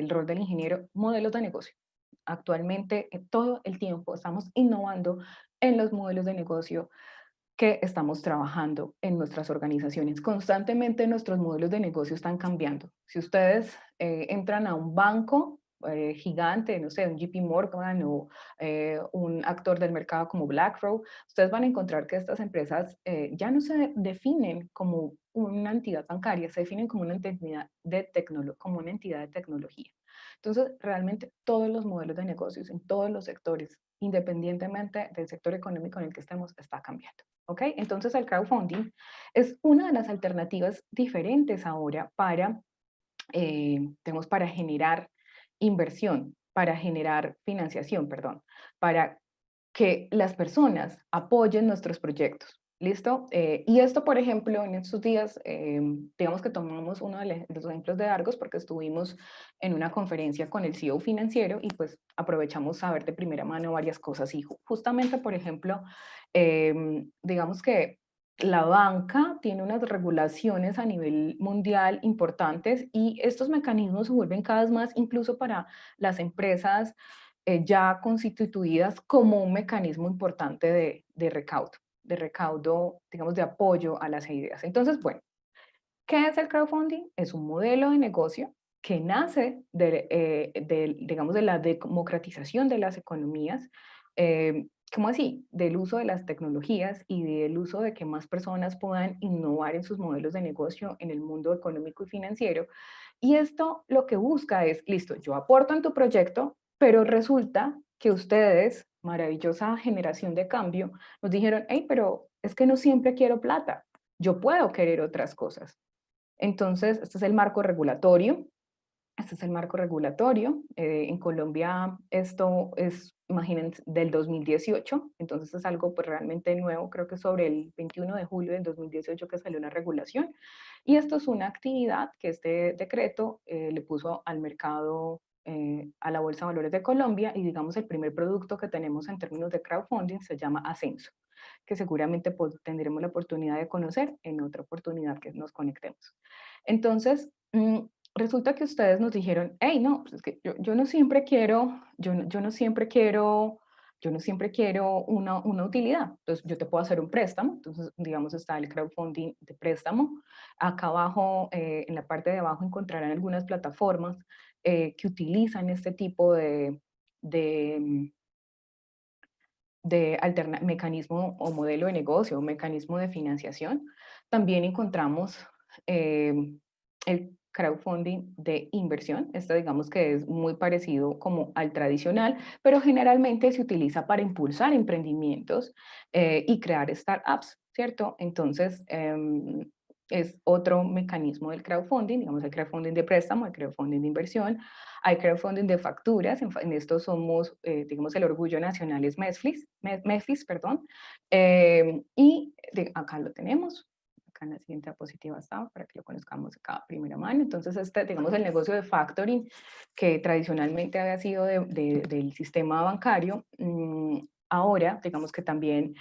rol del ingeniero, modelos de negocio. Actualmente, todo el tiempo estamos innovando en los modelos de negocio que estamos trabajando en nuestras organizaciones. Constantemente nuestros modelos de negocio están cambiando. Si ustedes entran a un banco gigante, no sé, un JP Morgan o un actor del mercado como BlackRock, ustedes van a encontrar que estas empresas ya no se definen como una entidad bancaria, se definen como una entidad como una entidad de tecnología. Entonces, realmente todos los modelos de negocios en todos los sectores, independientemente del sector económico en el que estemos, está cambiando. ¿Ok? Entonces el crowdfunding es una de las alternativas diferentes ahora para generar inversión, para generar financiación, perdón, para que las personas apoyen nuestros proyectos. ¿Listo? Y esto, por ejemplo, en estos días, digamos que tomamos uno de los ejemplos de Argos porque estuvimos en una conferencia con el CEO financiero y pues aprovechamos a ver de primera mano varias cosas. Y justamente, por ejemplo, digamos que la banca tiene unas regulaciones a nivel mundial importantes y estos mecanismos se vuelven cada vez más incluso para las empresas ya constituidas como un mecanismo importante de recaudo, digamos, de apoyo a las ideas. Entonces, bueno, ¿qué es el crowdfunding? Es un modelo de negocio que nace digamos, de la democratización de las economías, ¿cómo así? Del uso de las tecnologías y del uso de que más personas puedan innovar en sus modelos de negocio en el mundo económico y financiero. Y esto lo que busca es, listo, yo aporto en tu proyecto, pero resulta que ustedes, maravillosa generación de cambio, nos dijeron, hey, pero es que no siempre quiero plata, yo puedo querer otras cosas. Entonces, este es el marco regulatorio. Este es el marco regulatorio. En Colombia esto es, imagínense, del 2018, entonces es algo pues realmente nuevo, creo que sobre el 21 de julio del 2018 que salió la regulación. Y esto es una actividad que este decreto le puso al mercado, a la Bolsa de Valores de Colombia y digamos el primer producto que tenemos en términos de crowdfunding se llama Ascenso, que seguramente pues, tendremos la oportunidad de conocer en otra oportunidad que nos conectemos. Entonces, resulta que ustedes nos dijeron, hey, no, pues es que yo no siempre quiero, yo no siempre quiero una utilidad. Entonces, yo te puedo hacer un préstamo. Entonces, digamos, está el crowdfunding de préstamo. Acá abajo, en la parte de abajo, encontrarán algunas plataformas que utilizan este tipo de, mecanismo o modelo de negocio, o mecanismo de financiación. También encontramos el crowdfunding de inversión. Este digamos que es muy parecido como al tradicional, pero generalmente se utiliza para impulsar emprendimientos y crear startups, ¿cierto? Entonces, es otro mecanismo del crowdfunding, digamos el crowdfunding de préstamo, el crowdfunding de inversión. Hay crowdfunding de facturas, en esto somos, digamos, el orgullo nacional es Mefis, perdón, acá lo tenemos, acá en la siguiente diapositiva está, para que lo conozcamos acá a primera mano. Entonces, digamos, el negocio de factoring, que tradicionalmente había sido del sistema bancario, ahora, digamos que también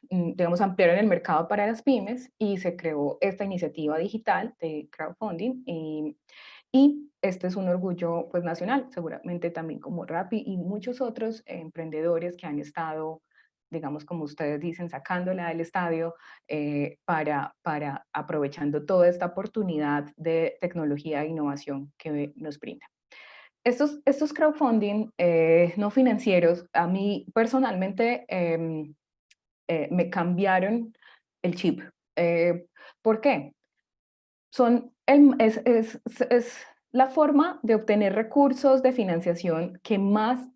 digamos, ampliaron el mercado para las pymes y se creó esta iniciativa digital de crowdfunding y este es un orgullo pues nacional, seguramente también como Rappi y muchos otros emprendedores que han estado, digamos, como ustedes dicen, sacándola del estadio para aprovechando toda esta oportunidad de tecnología e innovación que nos brinda. Estos crowdfunding no financieros, a mí personalmente me cambiaron el chip. ¿Por qué? Es la forma de obtener recursos de financiación que más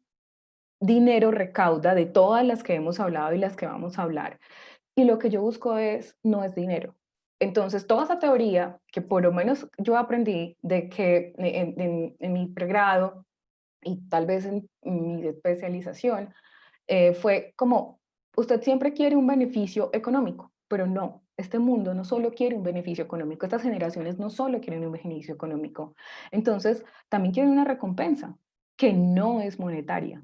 dinero recauda de todas las que hemos hablado y las que vamos a hablar. Y lo que yo busco no es dinero. Entonces, toda esa teoría que por lo menos yo aprendí de que en mi pregrado y tal vez en mi especialización, fue como, usted siempre quiere un beneficio económico, pero no, este mundo no solo quiere un beneficio económico, estas generaciones no solo quieren un beneficio económico, entonces también quieren una recompensa que no es monetaria.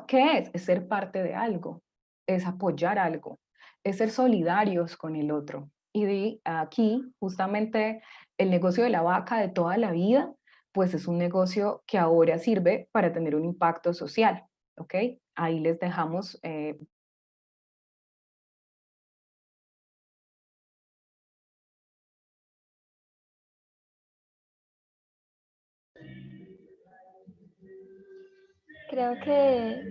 ¿Qué es? Es ser parte de algo, es apoyar algo, es ser solidarios con el otro. Y aquí, justamente, el negocio de la vaca de toda la vida, pues es un negocio que ahora sirve para tener un impacto social, ¿ok? Ahí les dejamos. Creo que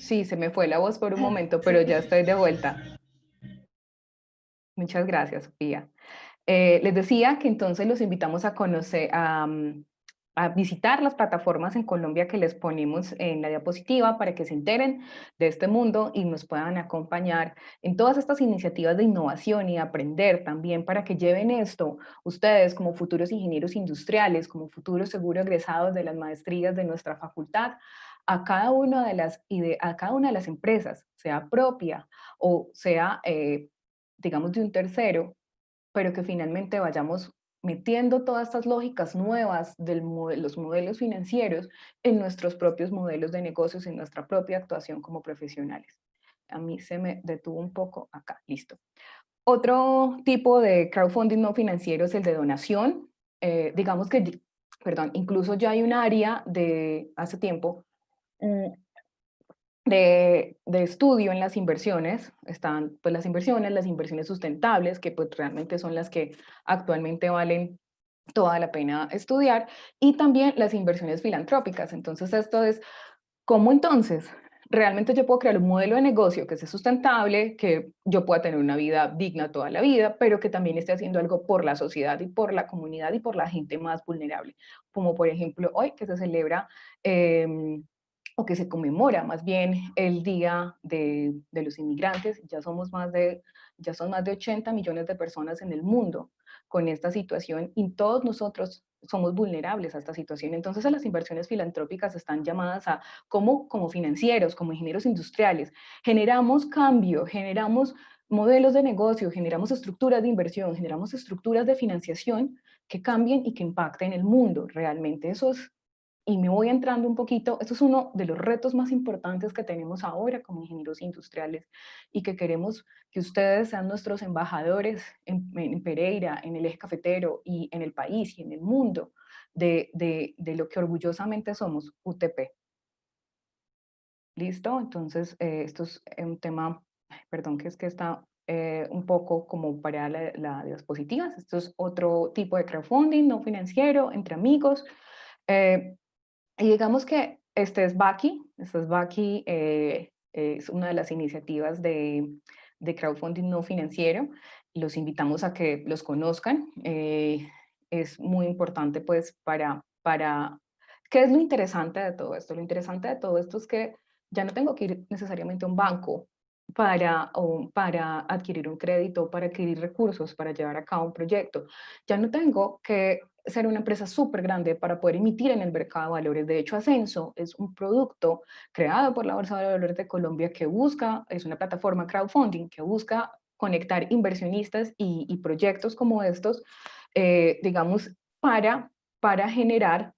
Sí, se me fue la voz por un momento, pero sí. ya estoy de vuelta. Muchas gracias, Sofía. Les decía que entonces los invitamos a conocer, a visitar las plataformas en Colombia que les ponemos en la diapositiva para que se enteren de este mundo y nos puedan acompañar en todas estas iniciativas de innovación y aprender también para que lleven esto ustedes como futuros ingenieros industriales, como futuros seguro egresados de las maestrías de nuestra facultad, a cada una a cada una de las empresas, sea propia o sea, digamos, de un tercero, pero que finalmente vayamos metiendo todas estas lógicas nuevas de los modelos financieros en nuestros propios modelos de negocios, en nuestra propia actuación como profesionales. A mí se me detuvo un poco acá, listo. Otro tipo de crowdfunding no financiero es el de donación. Digamos que, perdón, incluso ya hay un área de hace tiempo de estudio en las inversiones. Están pues las inversiones sustentables, que pues realmente son las que actualmente valen toda la pena estudiar, y también las inversiones filantrópicas. Entonces esto es, ¿cómo entonces realmente yo puedo crear un modelo de negocio que sea sustentable, que yo pueda tener una vida digna toda la vida, pero que también esté haciendo algo por la sociedad y por la comunidad y por la gente más vulnerable? Como por ejemplo hoy que se celebra o que se conmemora más bien el Día de los Inmigrantes. Ya son más de 80 millones de personas en el mundo con esta situación y todos nosotros somos vulnerables a esta situación. Entonces, las inversiones filantrópicas están llamadas a, como financieros, como ingenieros industriales, generamos cambio, generamos modelos de negocio, generamos estructuras de inversión, generamos estructuras de financiación que cambien y que impacten el mundo realmente. Eso es y me voy entrando un poquito, esto es uno de los retos más importantes que tenemos ahora como ingenieros industriales y que queremos que ustedes sean nuestros embajadores en Pereira, en el eje cafetero y en el país y en el mundo de lo que orgullosamente somos, UTP. ¿Listo? Entonces, esto es un tema, perdón, que es que está un poco como para las diapositivas. Esto es otro tipo de crowdfunding no financiero, entre amigos. Y digamos que este es Baki es una de las iniciativas de crowdfunding no financiero. Los invitamos a que los conozcan. Es muy importante pues ¿qué es lo interesante de todo esto? Lo interesante de todo esto es que ya no tengo que ir necesariamente a un banco para adquirir un crédito, para adquirir recursos, para llevar a cabo un proyecto. Ya no tengo que ser una empresa súper grande para poder emitir en el mercado de valores. De hecho, Ascenso es un producto creado por la Bolsa de Valores de Colombia que busca, es una plataforma crowdfunding que busca conectar inversionistas y proyectos como estos, digamos, para generar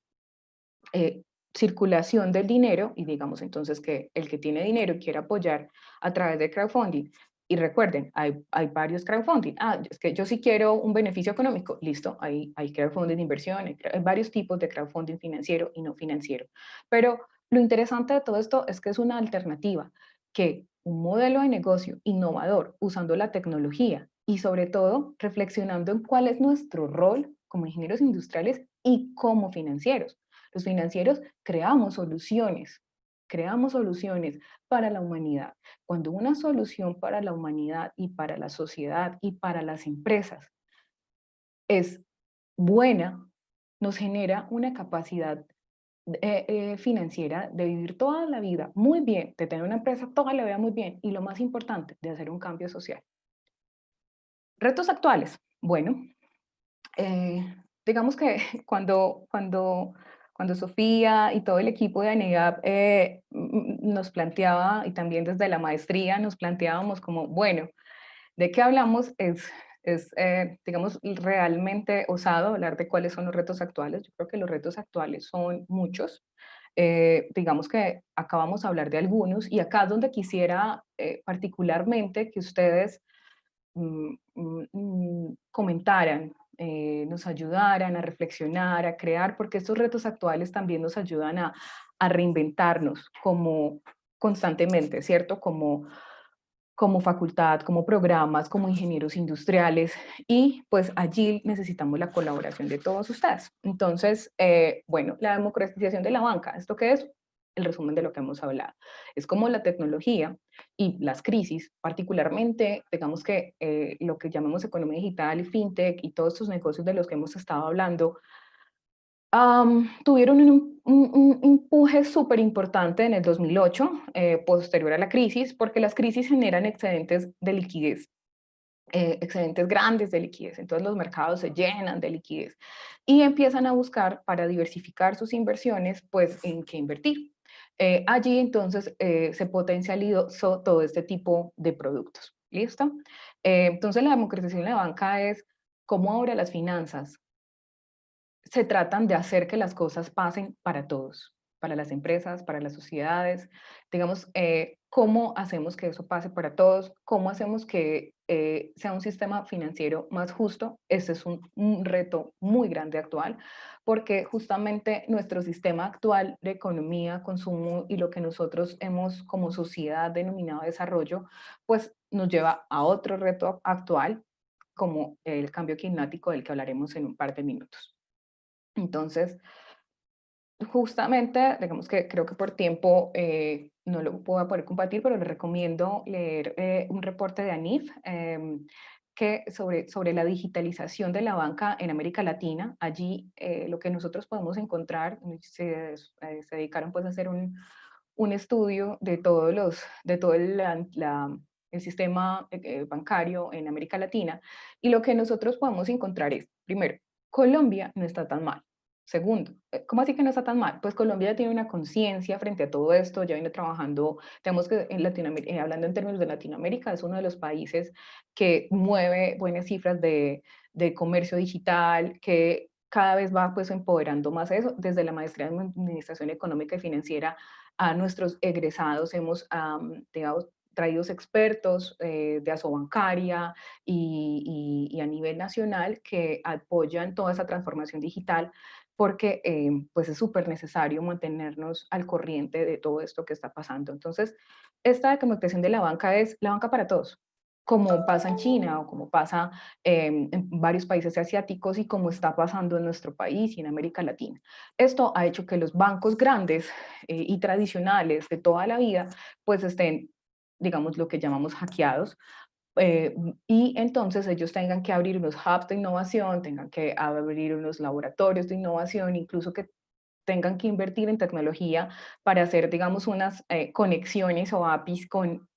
circulación del dinero y digamos entonces que el que tiene dinero y quiere apoyar a través de crowdfunding. Y recuerden, hay varios crowdfunding. Ah, es que yo sí quiero un beneficio económico. Listo, hay crowdfunding de inversión, hay varios tipos de crowdfunding financiero y no financiero. Pero lo interesante de todo esto es que es una alternativa, que un modelo de negocio innovador usando la tecnología y sobre todo reflexionando en cuál es nuestro rol como ingenieros industriales y como financieros. Los financieros creamos soluciones para la humanidad. Cuando una solución para la humanidad y para la sociedad y para las empresas es buena, nos genera una capacidad financiera de vivir toda la vida muy bien, de tener una empresa toda la vida muy bien y lo más importante, de hacer un cambio social. Retos actuales. Bueno, digamos que cuando Sofía y todo el equipo de ANEGAP nos planteaba, y también desde la maestría nos planteábamos como, bueno, ¿de qué hablamos? Digamos, realmente osado hablar de cuáles son los retos actuales. Yo creo que los retos actuales son muchos. Digamos que acabamos de hablar de algunos y acá es donde quisiera particularmente que ustedes comentaran, nos ayudaran a reflexionar, a crear, porque estos retos actuales también nos ayudan a reinventarnos como constantemente, ¿cierto? Como facultad, como programas, como ingenieros industriales, y pues allí necesitamos la colaboración de todos ustedes. Entonces, bueno, la democratización de la banca, ¿esto qué es? El resumen de lo que hemos hablado. Es como la tecnología y las crisis, particularmente, digamos que lo que llamamos economía digital, fintech y todos estos negocios de los que hemos estado hablando, tuvieron un empuje súper importante en el 2008, posterior a la crisis, porque las crisis generan excedentes de liquidez, excedentes grandes de liquidez. Entonces los mercados se llenan de liquidez y empiezan a buscar para diversificar sus inversiones, pues en qué invertir. Allí entonces se potencializó todo este tipo de productos. ¿Listo? Entonces la democratización de la banca es cómo ahora las finanzas se tratan de hacer que las cosas pasen para todos, para las empresas, para las sociedades. Digamos, cómo hacemos que eso pase para todos, cómo hacemos que sea un sistema financiero más justo. Ese es un reto muy grande actual, porque justamente nuestro sistema actual de economía, consumo y lo que nosotros hemos como sociedad denominado desarrollo, pues nos lleva a otro reto actual, como el cambio climático del que hablaremos en un par de minutos. Entonces, justamente, digamos que creo que por tiempo no lo puedo poder compartir, pero les recomiendo leer un reporte de ANIF que sobre la digitalización de la banca en América Latina. Allí lo que nosotros podemos encontrar, se dedicaron pues a hacer un estudio de de todo el sistema bancario en América Latina, y lo que nosotros podemos encontrar es, primero, Colombia no está tan mal. Segundo, ¿cómo así que no está tan mal? Pues Colombia ya tiene una conciencia frente a todo esto, ya viene trabajando, tenemos que en Latinoamérica, hablando en términos de Latinoamérica, es uno de los países que mueve buenas cifras de comercio digital, que cada vez va pues empoderando más eso. Desde la maestría en Administración Económica y Financiera a nuestros egresados hemos, digamos, traído expertos de Asobancaria y a nivel nacional que apoyan toda esa transformación digital porque pues es súper necesario mantenernos al corriente de todo esto que está pasando. Entonces, esta democratización de la banca es la banca para todos, como pasa en China o como pasa en varios países asiáticos y como está pasando en nuestro país y en América Latina. Esto ha hecho que los bancos grandes y tradicionales de toda la vida pues estén, digamos, lo que llamamos hackeados, y entonces ellos tengan que abrir unos hubs de innovación, tengan que abrir unos laboratorios de innovación, incluso que tengan que invertir en tecnología para hacer, digamos, unas conexiones o APIs con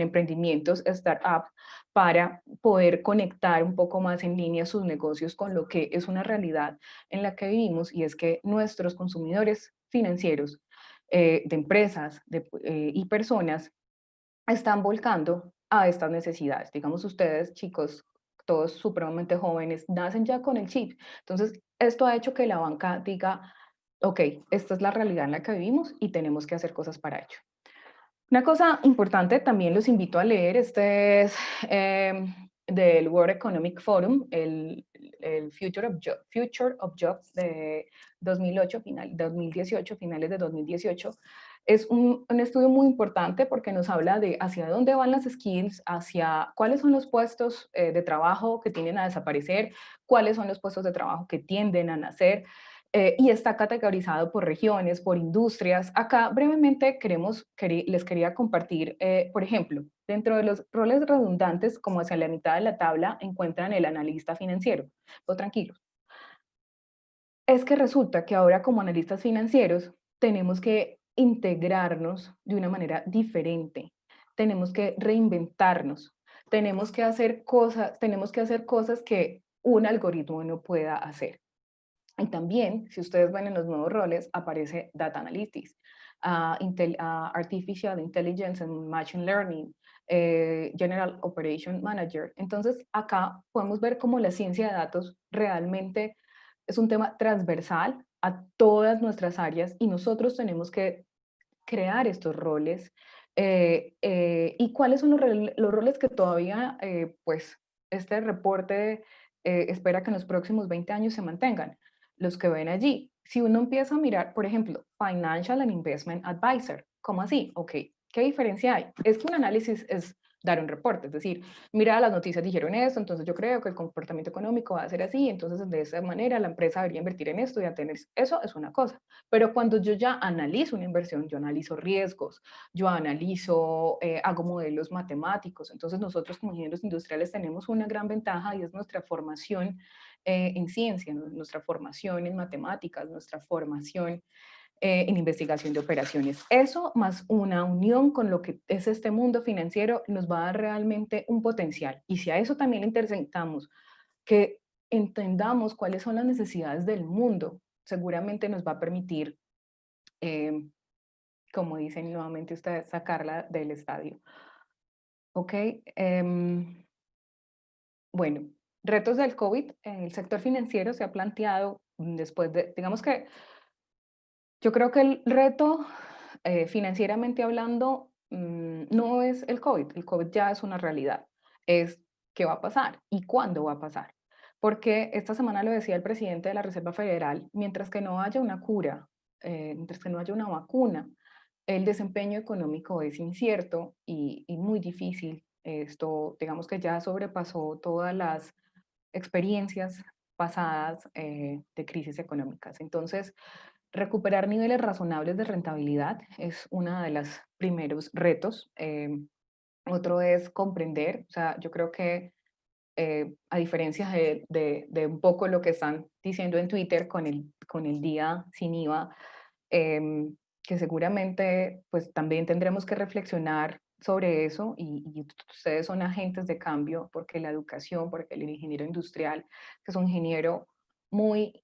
emprendimientos, startups, para poder conectar un poco más en línea sus negocios con lo que es una realidad en la que vivimos, y es que nuestros consumidores financieros de empresas y personas están volcando a estas necesidades. Digamos, ustedes, chicos, todos supremamente jóvenes, nacen ya con el chip. Entonces, esto ha hecho que la banca diga, ok, esta es la realidad en la que vivimos y tenemos que hacer cosas para ello. Una cosa importante, también los invito a leer, este es del World Economic Forum, el Future of Jobs de 2018, finales de 2018. Es un estudio muy importante porque nos habla de hacia dónde van las skills, hacia cuáles son los puestos de trabajo que tienden a desaparecer, cuáles son los puestos de trabajo que tienden a nacer, y está categorizado por regiones, por industrias. Acá brevemente les quería compartir, por ejemplo, dentro de los roles redundantes, como hacia la mitad de la tabla, encuentran el analista financiero. O tranquilos. Es que resulta que ahora como analistas financieros tenemos que integrarnos de una manera diferente, tenemos que reinventarnos, tenemos que hacer cosas que un algoritmo no pueda hacer. Y también, si ustedes ven en los nuevos roles, aparece Data Analytics, Artificial Intelligence and Machine Learning, General Operation Manager. Entonces, acá podemos ver cómo la ciencia de datos realmente es un tema transversal a todas nuestras áreas y nosotros tenemos que crear estos roles, y cuáles son los roles que todavía, pues, este reporte espera que en los próximos 20 años se mantengan, los que ven allí. Si uno empieza a mirar, por ejemplo, Financial and Investment Advisor, ¿cómo así? Ok, ¿qué diferencia hay? Es que un análisis es dar un reporte, es decir, mira, las noticias dijeron esto, entonces yo creo que el comportamiento económico va a ser así, entonces de esa manera la empresa debería invertir en esto y a tener eso es una cosa. Pero cuando yo ya analizo una inversión, yo analizo riesgos, yo analizo, hago modelos matemáticos. Entonces nosotros como ingenieros industriales tenemos una gran ventaja y es nuestra formación en ciencia, nuestra formación en matemáticas, nuestra formación en investigación de operaciones. Eso más una unión con lo que es este mundo financiero nos va a dar realmente un potencial. Y si a eso también le intersectamos que entendamos cuáles son las necesidades del mundo, seguramente nos va a permitir, eh, como dicen nuevamente ustedes, sacarla del estadio. Ok, bueno, retos del COVID en el sector financiero se ha planteado después de, digamos que yo creo que el reto financieramente hablando no es el COVID ya es una realidad, es qué va a pasar y cuándo va a pasar. Porque esta semana lo decía el presidente de la Reserva Federal, mientras que no haya una cura, mientras que no haya una vacuna, el desempeño económico es incierto y muy difícil. Esto, digamos que ya sobrepasó todas las experiencias pasadas de crisis económicas. Entonces, recuperar niveles razonables de rentabilidad es uno de los primeros retos. Otro es comprender, o sea, yo creo que a diferencia de un poco lo que están diciendo en Twitter con el día sin IVA, que seguramente pues también tendremos que reflexionar sobre eso y ustedes son agentes de cambio porque la educación, porque el ingeniero industrial, que es un ingeniero muy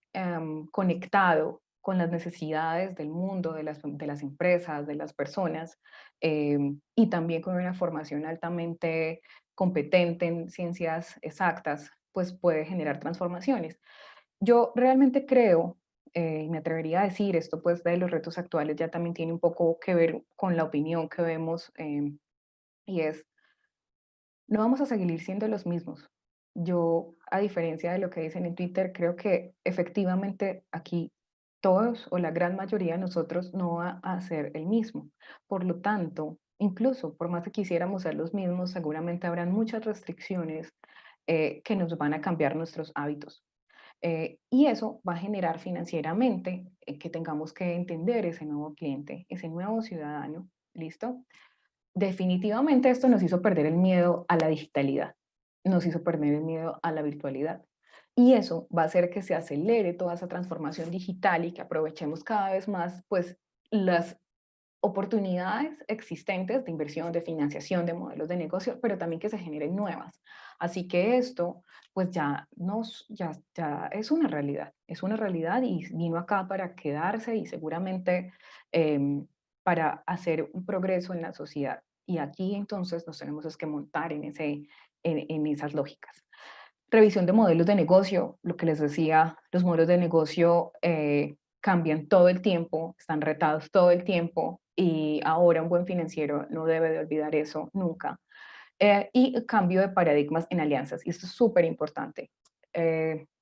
conectado con las necesidades del mundo, de las empresas, de las personas, y también con una formación altamente competente en ciencias exactas, pues puede generar transformaciones. Yo realmente creo, y me atrevería a decir, esto pues de los retos actuales ya también tiene un poco que ver con la opinión que vemos, y es, no vamos a seguir siendo los mismos. Yo, a diferencia de lo que dicen en Twitter, creo que efectivamente aquí todos o la gran mayoría de nosotros no va a ser el mismo. Por lo tanto, incluso por más que quisiéramos ser los mismos, seguramente habrán muchas restricciones que nos van a cambiar nuestros hábitos. Y eso va a generar financieramente que tengamos que entender ese nuevo cliente, ese nuevo ciudadano. ¿Listo? Definitivamente esto nos hizo perder el miedo a la digitalidad, nos hizo perder el miedo a la virtualidad. Y eso va a hacer que se acelere toda esa transformación digital y que aprovechemos cada vez más pues, las oportunidades existentes de inversión, de financiación, de modelos de negocio, pero también que se generen nuevas. Así que esto, pues ya es una realidad y vino acá para quedarse y seguramente para hacer un progreso en la sociedad. Y aquí entonces nos tenemos es que montar en esas lógicas. Revisión de modelos de negocio, lo que les decía, los modelos de negocio cambian todo el tiempo, están retados todo el tiempo y ahora un buen financiero no debe de olvidar eso nunca. Y cambio de paradigmas en alianzas, y esto es súper importante.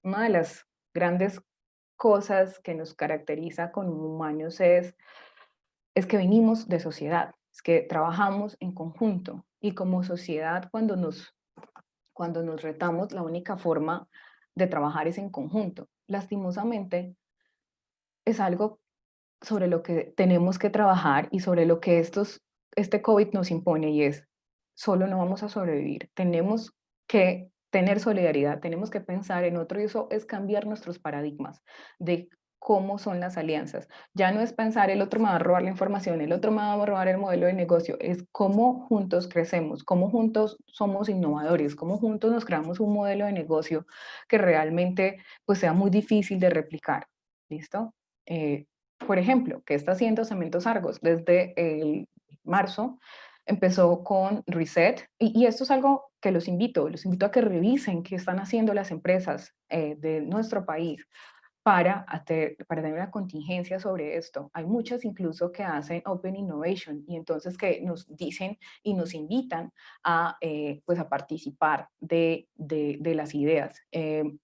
Una de las grandes cosas que nos caracteriza como humanos es que venimos de sociedad, es que trabajamos en conjunto y como sociedad cuando nos retamos, la única forma de trabajar es en conjunto. Lastimosamente, es algo sobre lo que tenemos que trabajar y sobre lo que este COVID nos impone y es, solo no vamos a sobrevivir. Tenemos que tener solidaridad, tenemos que pensar en otro y eso es cambiar nuestros paradigmas de cómo son las alianzas. Ya no es pensar el otro me va a robar la información, el otro me va a robar el modelo de negocio, es cómo juntos crecemos, cómo juntos somos innovadores, cómo juntos nos creamos un modelo de negocio que realmente pues sea muy difícil de replicar. ¿Listo? Por ejemplo, ¿qué está haciendo Cementos Argos? Desde el marzo empezó con Reset y esto es algo que los invito a que revisen qué están haciendo las empresas de nuestro país para tener una contingencia sobre esto. Hay muchas incluso que hacen Open Innovation y entonces que nos dicen y nos invitan pues a participar de las ideas.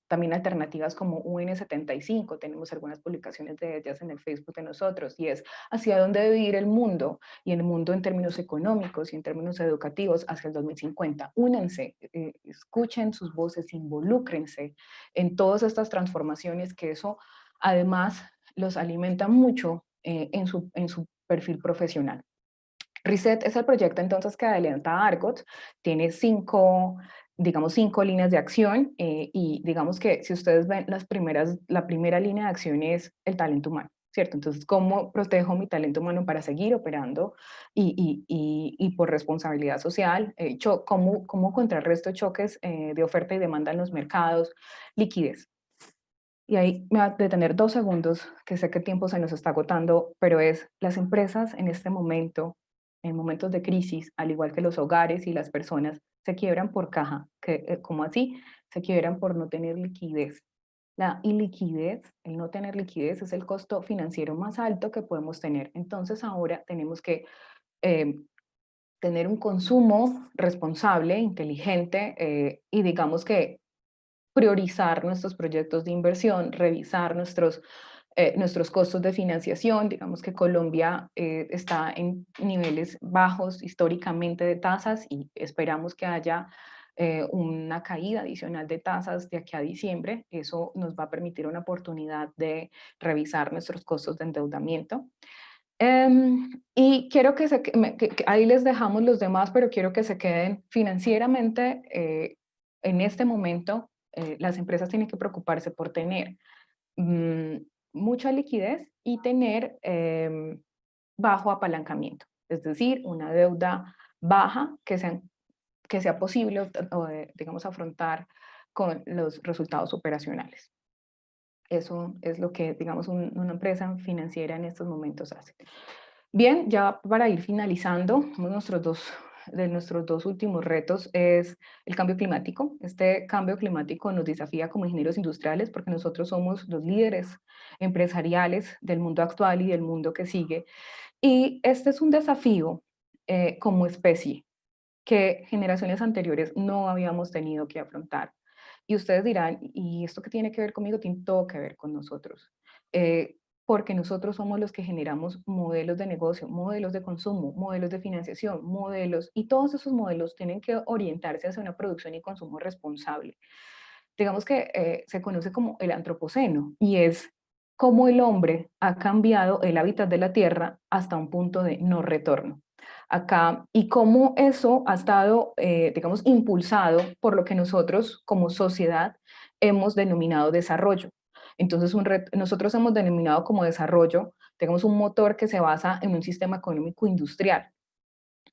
También alternativas como UN75, tenemos algunas publicaciones de ellas en el Facebook de nosotros y es hacia dónde debe ir el mundo y el mundo en términos económicos y en términos educativos hacia el 2050. Únanse, escuchen sus voces, involúcrense en todas estas transformaciones que eso además los alimenta mucho en su perfil profesional. Reset es el proyecto entonces que adelanta Argot, tiene digamos, 5 líneas de acción y digamos que si ustedes ven la primera línea de acción es el talento humano, ¿cierto? Entonces, ¿cómo protejo mi talento humano para seguir operando y por responsabilidad social? ¿Cómo contrarresto choques de oferta y demanda en los mercados? Liquidez. Y ahí me va a detener 2 segundos, que sé que el tiempo se nos está agotando, pero es las empresas en este momento, en momentos de crisis, al igual que los hogares y las personas, se quiebran por caja, como así, se quiebran por no tener liquidez. La iliquidez, el no tener liquidez, es el costo financiero más alto que podemos tener. Entonces ahora tenemos que eh, tener un consumo responsable, inteligente y digamos que priorizar nuestros proyectos de inversión, revisar nuestros costos de financiación. Digamos que Colombia está en niveles bajos históricamente de tasas y esperamos que haya una caída adicional de tasas de aquí a diciembre. Eso nos va a permitir una oportunidad de revisar nuestros costos de endeudamiento. Y quiero que ahí les dejamos los demás, pero quiero que se queden financieramente en este momento. Las empresas tienen que preocuparse por tener mm, mucha liquidez y tener bajo apalancamiento, es decir, una deuda baja que sea posible, digamos, afrontar con los resultados operacionales. Eso es lo que, digamos, una empresa financiera en estos momentos hace. Bien, ya para ir finalizando, nuestros de nuestros dos últimos retos es el cambio climático. Este cambio climático nos desafía como ingenieros industriales porque nosotros somos los líderes empresariales del mundo actual y del mundo que sigue. Y este es un desafío como especie que generaciones anteriores no habíamos tenido que afrontar. Y ustedes dirán, ¿y esto qué tiene que ver conmigo? Tiene todo que ver con nosotros. Porque nosotros somos los que generamos modelos de negocio, modelos de consumo, modelos de financiación, modelos, y todos esos modelos tienen que orientarse hacia una producción y consumo responsable. Digamos que se conoce como el antropoceno, y es cómo el hombre ha cambiado el hábitat de la Tierra hasta un punto de no retorno. Acá, y cómo eso ha estado, digamos, impulsado por lo que nosotros como sociedad hemos denominado desarrollo. Entonces, nosotros hemos denominado como desarrollo, digamos, un motor que se basa en un sistema económico industrial.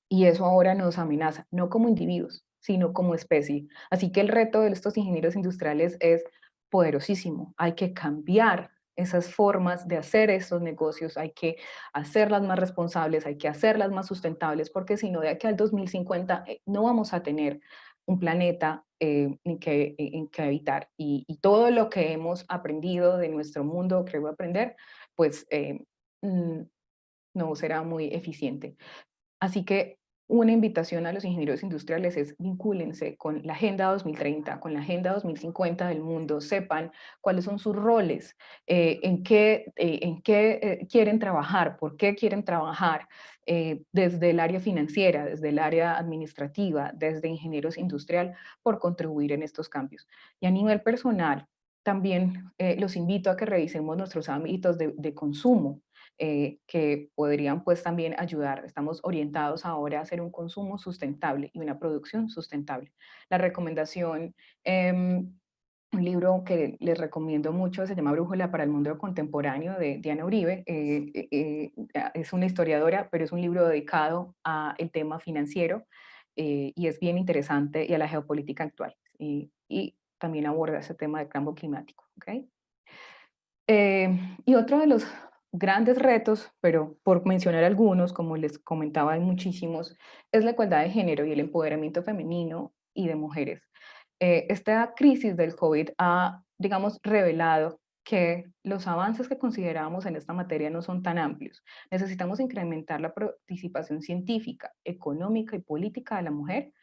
Y eso ahora nos amenaza, no como individuos, sino como especie. Así que el reto de estos ingenieros industriales es poderosísimo. Hay que cambiar esas formas de hacer estos negocios, hay que hacerlas más responsables, hay que hacerlas más sustentables, porque si no, de aquí al 2050 no vamos a tener un planeta en que habitar. Y todo lo que hemos aprendido de nuestro mundo, creo aprender, pues mm, no será muy eficiente. Así que una invitación a los ingenieros industriales es vincúlense con la Agenda 2030, con la Agenda 2050 del mundo, sepan cuáles son sus roles, en qué quieren trabajar, por qué quieren trabajar, desde el área financiera, desde el área administrativa, desde ingenieros industrial, por contribuir en estos cambios. Y a nivel personal, también los invito a que revisemos nuestros ámbitos de consumo, que podrían pues también ayudar. Estamos orientados ahora a hacer un consumo sustentable y una producción sustentable. La recomendación, un libro que les recomiendo mucho, se llama Brújula para el Mundo Contemporáneo, de Diana Uribe. Es una historiadora, pero es un libro dedicado al tema financiero y es bien interesante, y a la geopolítica actual. Y también aborda ese tema del cambio climático. ¿Okay? Y otro de los grandes retos, pero por mencionar algunos, como les comentaba, hay muchísimos, es la igualdad de género y el empoderamiento femenino y de mujeres. Esta crisis del COVID ha, digamos, revelado que los avances que considerábamos en esta materia no son tan amplios. Necesitamos incrementar la participación científica, económica y política de la mujer,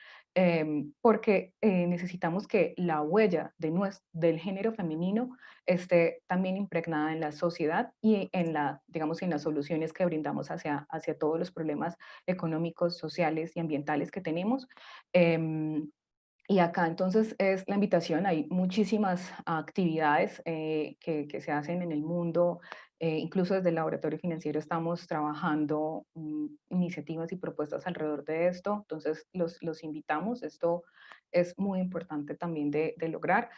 porque necesitamos que la huella del género femenino esté también impregnada en la sociedad y en digamos, en las soluciones que brindamos hacia todos los problemas económicos, sociales y ambientales que tenemos. Y acá entonces es la invitación, hay muchísimas actividades que se hacen en el mundo, incluso desde el laboratorio financiero estamos trabajando iniciativas y propuestas alrededor de esto, entonces los invitamos, esto es muy importante también de lograr.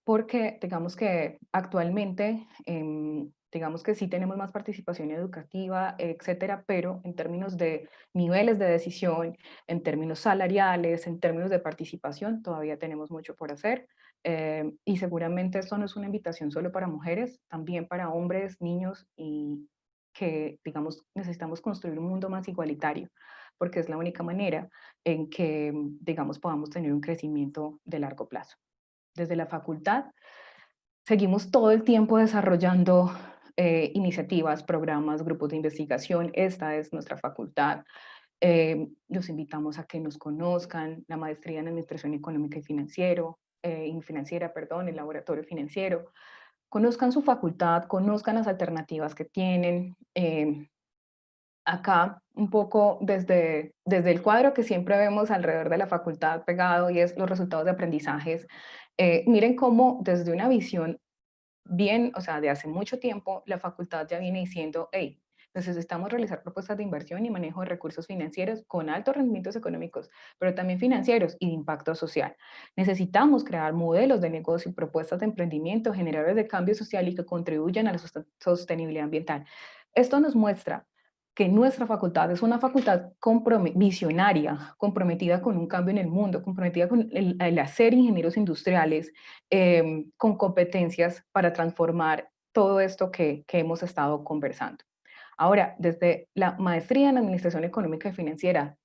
Porque digamos que actualmente, digamos que sí tenemos más participación educativa, etcétera, pero en términos de niveles de decisión, en términos salariales, en términos de participación, todavía tenemos mucho por hacer. Y seguramente esto no es una invitación solo para mujeres, también para hombres, niños, y que, digamos, necesitamos construir un mundo más igualitario, porque es la única manera en que, digamos, podamos tener un crecimiento de largo plazo. Desde la facultad seguimos todo el tiempo desarrollando iniciativas, programas, grupos de investigación. Esta es nuestra facultad. Los invitamos a que nos conozcan, la maestría en Administración Económica y Financiera, perdón, el laboratorio financiero. Conozcan su facultad, conozcan las alternativas que tienen. Acá un poco desde el cuadro que siempre vemos alrededor de la facultad pegado, y es los resultados de aprendizajes. Miren cómo desde una visión bien, o sea, de hace mucho tiempo, la facultad ya viene diciendo, hey, necesitamos realizar propuestas de inversión y manejo de recursos financieros con altos rendimientos económicos, pero también financieros y de impacto social. Necesitamos crear modelos de negocio y propuestas de emprendimiento, generadores de cambio social y que contribuyan a la sostenibilidad ambiental. Esto nos muestra que nuestra facultad es una facultad visionaria, comprometida con un cambio en el mundo, comprometida con el hacer ingenieros industriales, con competencias para transformar todo esto que hemos estado conversando. Ahora, desde la maestría en Administración Económica y Financiera,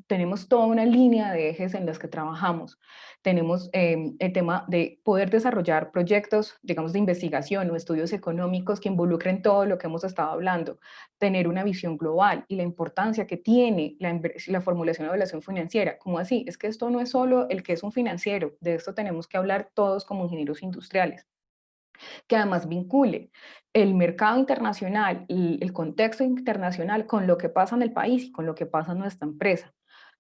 tenemos toda una línea de ejes en los que trabajamos. Tenemos el tema de poder desarrollar proyectos, digamos, de investigación o estudios económicos que involucren todo lo que hemos estado hablando, tener una visión global y la importancia que tiene la formulación de evaluación financiera. ¿Cómo así? Es que esto no es solo el que es un financiero, de esto tenemos que hablar todos como ingenieros industriales, que además vincule el mercado internacional y el contexto internacional con lo que pasa en el país y con lo que pasa en nuestra empresa.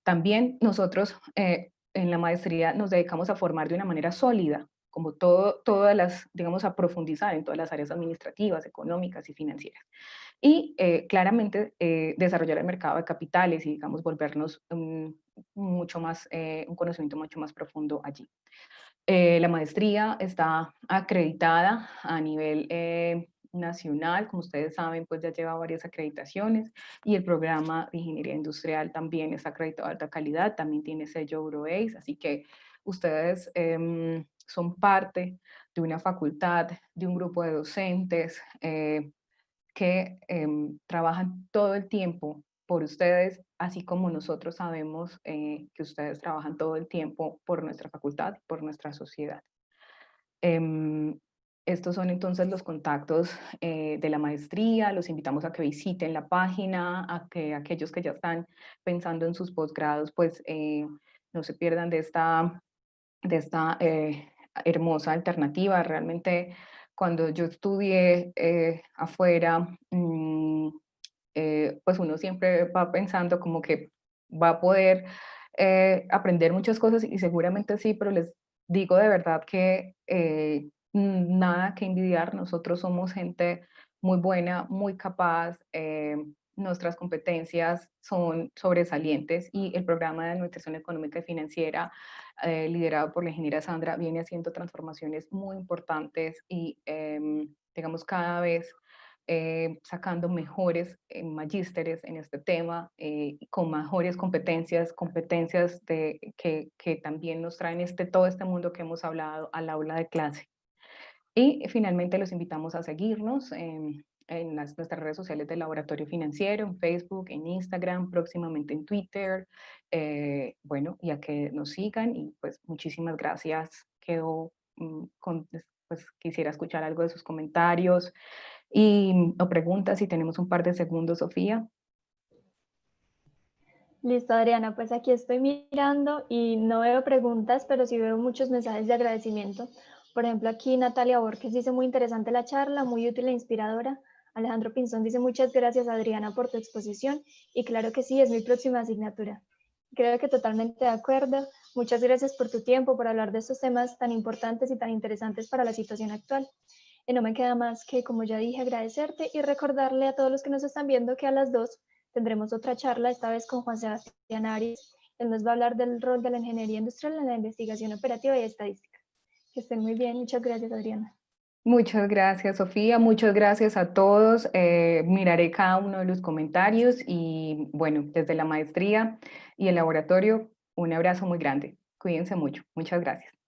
También nosotros en la maestría nos dedicamos a formar de una manera sólida, como todas las, digamos, a profundizar en todas las áreas administrativas, económicas y financieras. Y claramente desarrollar el mercado de capitales y, digamos, volvernos mucho más, un conocimiento mucho más profundo allí. La maestría está acreditada a nivel nacional, como ustedes saben, pues ya lleva varias acreditaciones, y el programa de ingeniería industrial también está acreditado de alta calidad, también tiene sello EuroACE, así que ustedes son parte de una facultad, de un grupo de docentes que trabajan todo el tiempo por ustedes, así como nosotros sabemos que ustedes trabajan todo el tiempo por nuestra facultad, por nuestra sociedad. Estos son entonces los contactos de la maestría. Los invitamos a que visiten la página, a que aquellos que ya están pensando en sus posgrados, pues no se pierdan de esta hermosa alternativa. Realmente, cuando yo estudié afuera, pues uno siempre va pensando como que va a poder aprender muchas cosas y seguramente sí, pero les digo de verdad que nada que envidiar. Nosotros somos gente muy buena, muy capaz, nuestras competencias son sobresalientes y el programa de Administración Económica y Financiera, liderado por la ingeniera Sandra, viene haciendo transformaciones muy importantes y, digamos, cada vez sacando mejores magísteres en este tema, con mejores competencias, que también nos traen todo este mundo que hemos hablado al aula de clase. Y finalmente los invitamos a seguirnos en nuestras redes sociales del Laboratorio Financiero, en Facebook, en Instagram, próximamente en Twitter, bueno, y a que nos sigan y pues muchísimas gracias. Pues quisiera escuchar algo de sus comentarios o preguntas si tenemos un par de segundos, Sofía. Listo, Adriana, pues aquí estoy mirando y no veo preguntas, pero sí veo muchos mensajes de agradecimiento. Por ejemplo, aquí Natalia Borges dice muy interesante la charla, muy útil e inspiradora. Alejandro Pinzón dice muchas gracias, Adriana, por tu exposición. Y claro que sí, es mi próxima asignatura. Creo que totalmente de acuerdo. Muchas gracias por tu tiempo, por hablar de estos temas tan importantes y tan interesantes para la situación actual. Y no me queda más que, como ya dije, agradecerte y recordarle a todos los que nos están viendo que a las 2 tendremos otra charla, esta vez con Juan Sebastián Arias. Él nos va a hablar del rol de la ingeniería industrial en la investigación operativa y estadística. Que estén muy bien. Muchas gracias, Adriana. Muchas gracias, Sofía. Muchas gracias a todos. Miraré cada uno de los comentarios y bueno, desde la maestría y el laboratorio, un abrazo muy grande. Cuídense mucho. Muchas gracias.